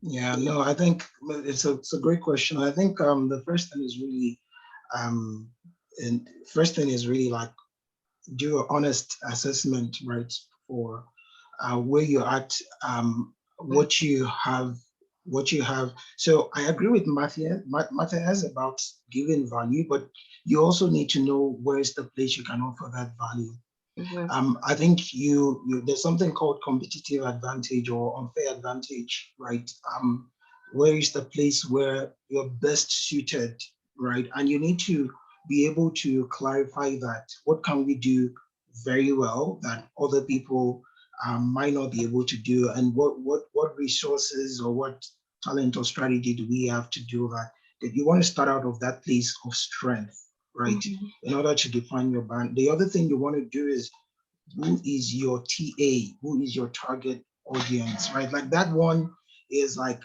Yeah, no, I think it's a great question. I think the first thing is really like do an honest assessment, right, for where you're at, what you have. So I agree with Matthias about giving value, but you also need to know where's the place you can offer that value. I think there's something called competitive advantage or unfair advantage, right? Where is the place where you're best suited, right? And you need to be able to clarify that. What can we do very well that other people might not be able to do, and what resources or what talent or strategy do we have to do that? That you want to start out of that place of strength, right? In order to define your brand. The other thing you want to do is, who is your TA? Who is your target audience, right? Like that one is like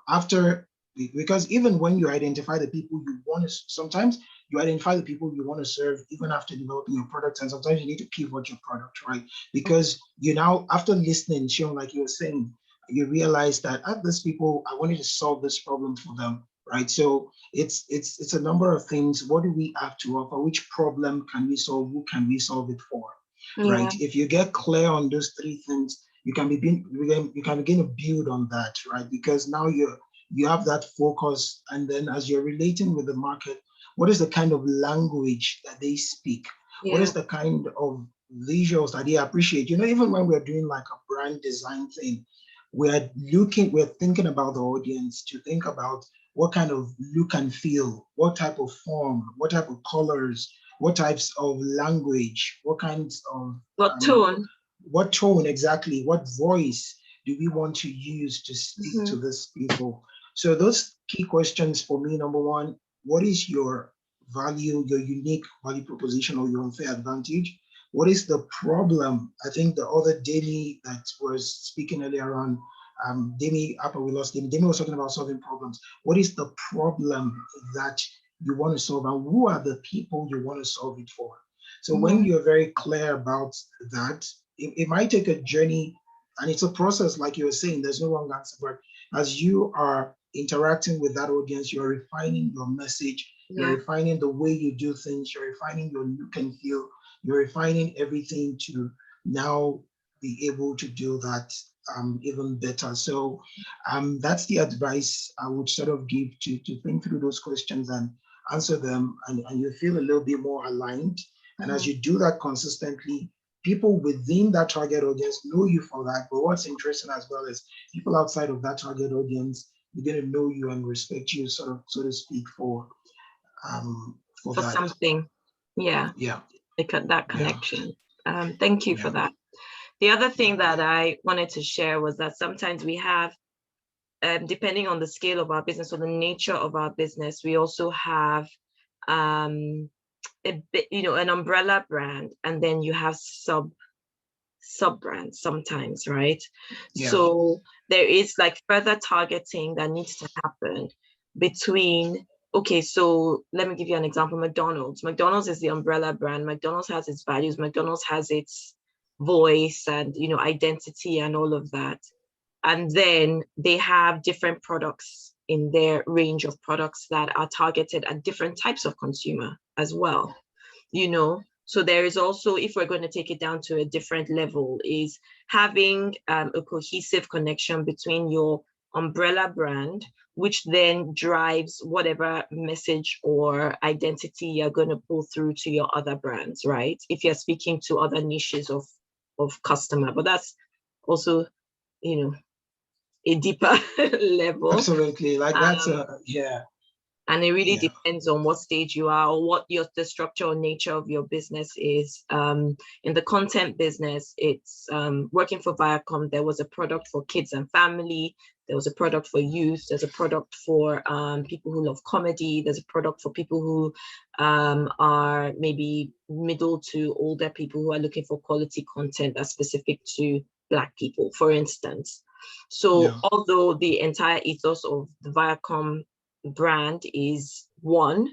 after, because even when you identify the people you want to, sometimes you identify the people you want to serve even after developing your product, and sometimes you need to pivot your product, right? Because you now, after listening, Shion, like you were saying, you realize that these people, I wanted to solve this problem for them, right? So it's a number of things. What do we have to offer? Which problem can we solve? Who can we solve it for? Yeah. Right? If you get clear on those three things, you can begin to build on that, right? Because now you have that focus, and then as you're relating with the market, what is the kind of language that they speak? What Yeah. is the kind of visuals that they appreciate? You know, even when we're doing like a brand design thing, we're thinking about the audience, to think about what kind of look and feel, what type of form, what type of colors, what types of language, what kinds of What tone? what tone exactly, what voice do we want to use to speak to these people? So those key questions for me, number one, what is your value, your unique value proposition, or your unfair advantage? What is the problem? I think the other Demi that was speaking earlier on, Demi, after we lost Demi, Demi was talking about solving problems. What is the problem that you want to solve, and who are the people you want to solve it for? So when you're very clear about that, it might take a journey, and it's a process, like you were saying, there's no wrong answer, but as you are interacting with that audience, you're refining your message, you're refining the way you do things, you're refining your look and feel, you're refining everything to now be able to do that even better. So that's the advice I would sort of give, to think through those questions and answer them, and you feel a little bit more aligned. And as you do that consistently, people within that target audience know you for that. But what's interesting as well is people outside of that target audience begin to know you and respect you, sort of, so to speak, for that. Something. Yeah. Yeah. That connection. Thank you for that. The other thing that I wanted to share was that sometimes we have, depending on the scale of our business or the nature of our business, we also have a bit, an umbrella brand, and then you have sub brands sometimes, right? Yeah. So there is like further targeting that needs to happen between, okay, so let me give you an example. McDonald's is the umbrella brand. McDonald's has its values, McDonald's has its voice and identity and all of that, and then they have different products in their range of products that are targeted at different types of consumer as well. So there is also, if we're going to take it down to a different level, is having a cohesive connection between your umbrella brand, which then drives whatever message or identity you're going to pull through to your other brands, right? If you're speaking to other niches of customer, but that's also, a deeper level. Absolutely, like that's yeah. And it really depends on what stage you are, or what the structure or nature of your business is. In the content business, it's working for Viacom. There was a product for kids and family. There was a product for youth. There's a product for people who love comedy. There's a product for people who are maybe middle to older people who are looking for quality content that's specific to Black people, for instance. So although the entire ethos of the Viacom brand is one,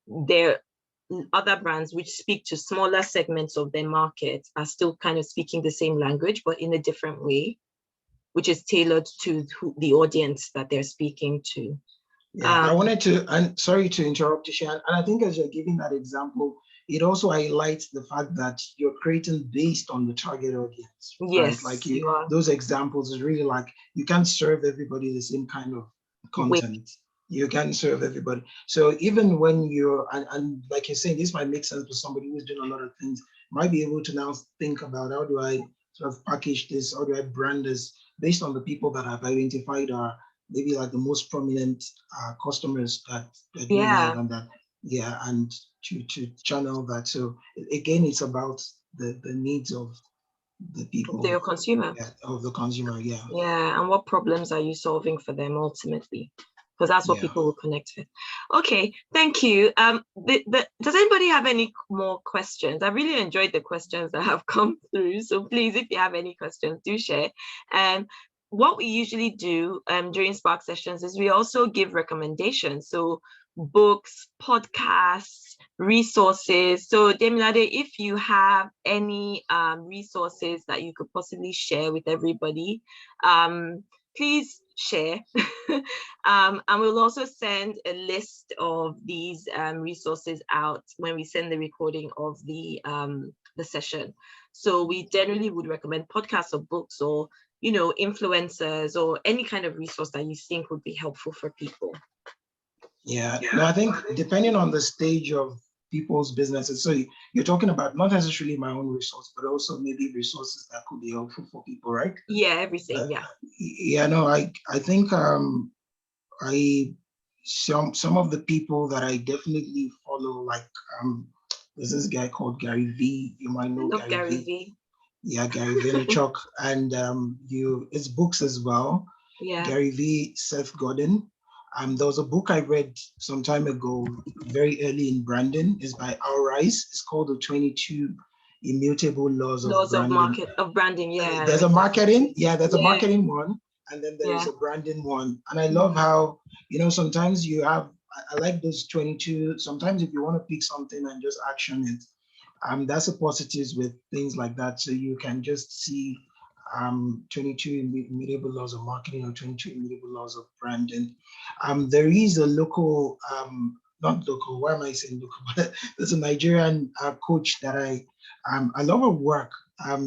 there other brands which speak to smaller segments of their market are still kind of speaking the same language, but in a different way, which is tailored to the audience that they're speaking to. I wanted to, and sorry to interrupt you, Shan, and I think as you're giving that example, it also highlights the fact that you're creating based on the target audience. Yes, right? Like those examples is really like, you can't serve everybody the same kind of content. You can serve everybody. So even when you're, and like you're saying, this might make sense for somebody who's doing a lot of things, might be able to now think about, how do I sort of package this? How do I brand this based on the people that I've identified are maybe like the most prominent customers that do have, and that, and to channel that. So again, it's about the needs of the people, the consumer, of the consumer, and what problems are you solving for them ultimately? because that's what Yeah. people will connect with. Okay, thank you. Does anybody have any more questions? I really enjoyed the questions that have come through. So please, if you have any questions, do share. What we usually do during Spark sessions is we also give recommendations. So books, podcasts, resources. So Demilade, if you have any resources that you could possibly share with everybody, please share. And we'll also send a list of these resources out when we send the recording of the session. So we generally would recommend podcasts or books or, you know, influencers or any kind of resource that you think would be helpful for people. Yeah, no, I think depending on the stage of people's businesses, so you're talking about not necessarily my own resource, but also maybe resources that could be helpful for people, right? Yeah, everything. Yeah. Yeah, no, I think some of the people that I definitely follow, like there's this guy called Gary V. You might know Love Gary Gary V. V. Yeah, Gary Vaynerchuk, and it's books as well. Yeah. Gary V, Seth Godin. There was a book I read some time ago, very early in branding. It's by Al Rice. It's called The 22 Immutable Laws of Branding. Branding. Yeah. There's a marketing, there's a Yeah. marketing one, and then there's a branding one. And I love how, sometimes you have, I like those 22. Sometimes if you want to pick something and just action it, that's a positives with things like that. So you can just see 22 immutable laws of marketing or 22 immutable laws of branding. There is a local, not local, why am I saying local? But there's a Nigerian coach that I love her work.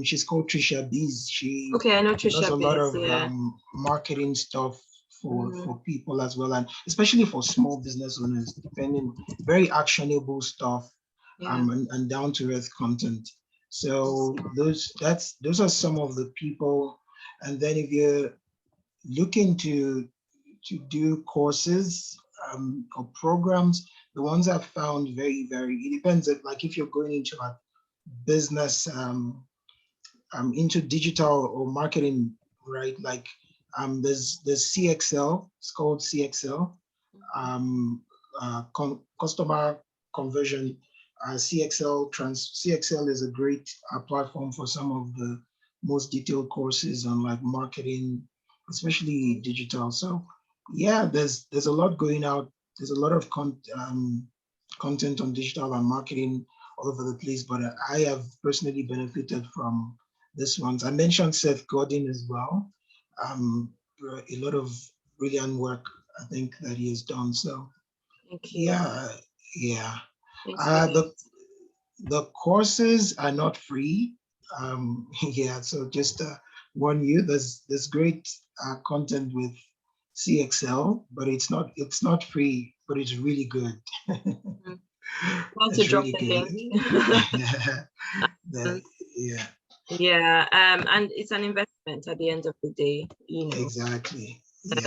She's called Trisha Bees. She I know Trisha does a lot of yeah. marketing stuff for people as well, and especially for small business owners, depending, very actionable stuff. And down to earth content. So those are some of the people. And then if you're looking to do courses or programs, the ones I've found very, it depends. Like if you're going into a business into digital or marketing, right? Like there's CXL. It's called CXL. Customer conversion. CXL is a great platform for some of the most detailed courses on like marketing, especially digital. So yeah, there's a lot going out. There's a lot of content on digital and marketing all over the place, but I have personally benefited from this ones. I mentioned Seth Godin as well. A lot of brilliant work I think that he has done. So thank you. Yeah. The courses are not free. So just warn you, there's great content with CXL, but it's not free, but it's really good. It's really good. And it's an investment at the end of the day, Exactly. So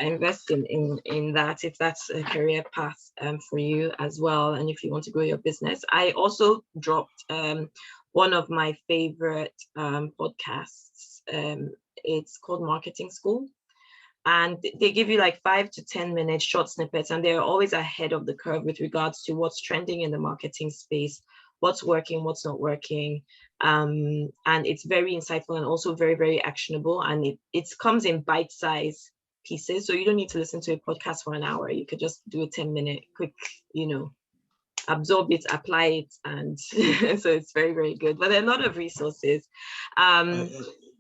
invest in that if that's a career path for you as well, and if you want to grow your business. I also dropped one of my favorite podcasts. It's called Marketing School, and they give you like 5 to 10 minute short snippets, and they're always ahead of the curve with regards to what's trending in the marketing space, what's working, what's not working. And it's very insightful and also very, very actionable. And it comes in bite-sized pieces. So you don't need to listen to a podcast for an hour. You could just do a 10-minute quick, absorb it, apply it. And so it's very, very good. But there are a lot of resources.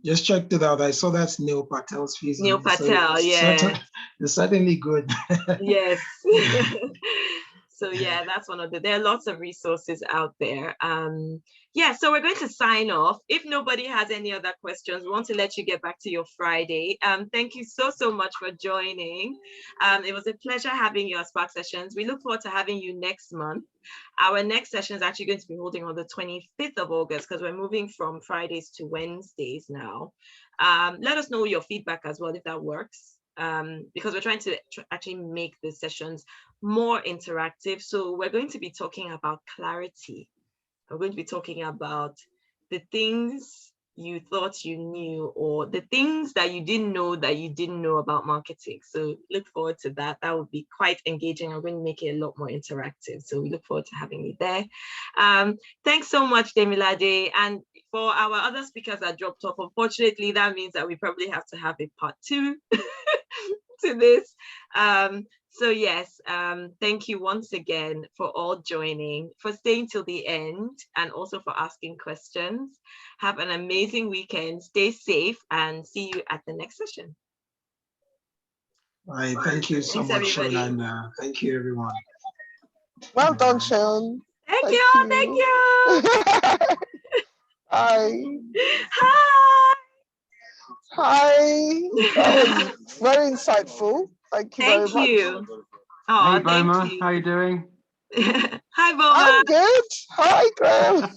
Just checked it out. I saw that's Neil Patel's piece. Neil Patel, it's certainly good. Yes. So that's one of there are lots of resources out there. So we're going to sign off. If nobody has any other questions, we want to let you get back to your Friday. Thank you so much for joining. It was a pleasure having you at Spark Sessions. We look forward to having you next month. Our next session is actually going to be holding on the 25th of August because we're moving from Fridays to Wednesdays now. Let us know your feedback as well if that works. Because we're trying to actually make the sessions more interactive. So we're going to be talking about clarity. We're going to be talking about the things you thought you knew, or the things that you didn't know about marketing. So look forward to that. That would be quite engaging. I'm going to make it a lot more interactive. So we look forward to having you there. Thanks so much, Demilade. And for our other speakers that dropped off, unfortunately, that means that we probably have to have a part 2 to this. So yes, thank you once again for all joining, for staying till the end, and also for asking questions. Have an amazing weekend. Stay safe, and see you at the next session. Right, thank you so Thanks, much, Sean, everybody. and thank you, everyone. Well done, Sean. Thank you. Thank you. Hi. Hi. Hi. That was very insightful. Thank you very much. Thank you. Oh, Hey, Boma, thank how you. you doing? Hi, Boma. I'm good. Hi, Graham.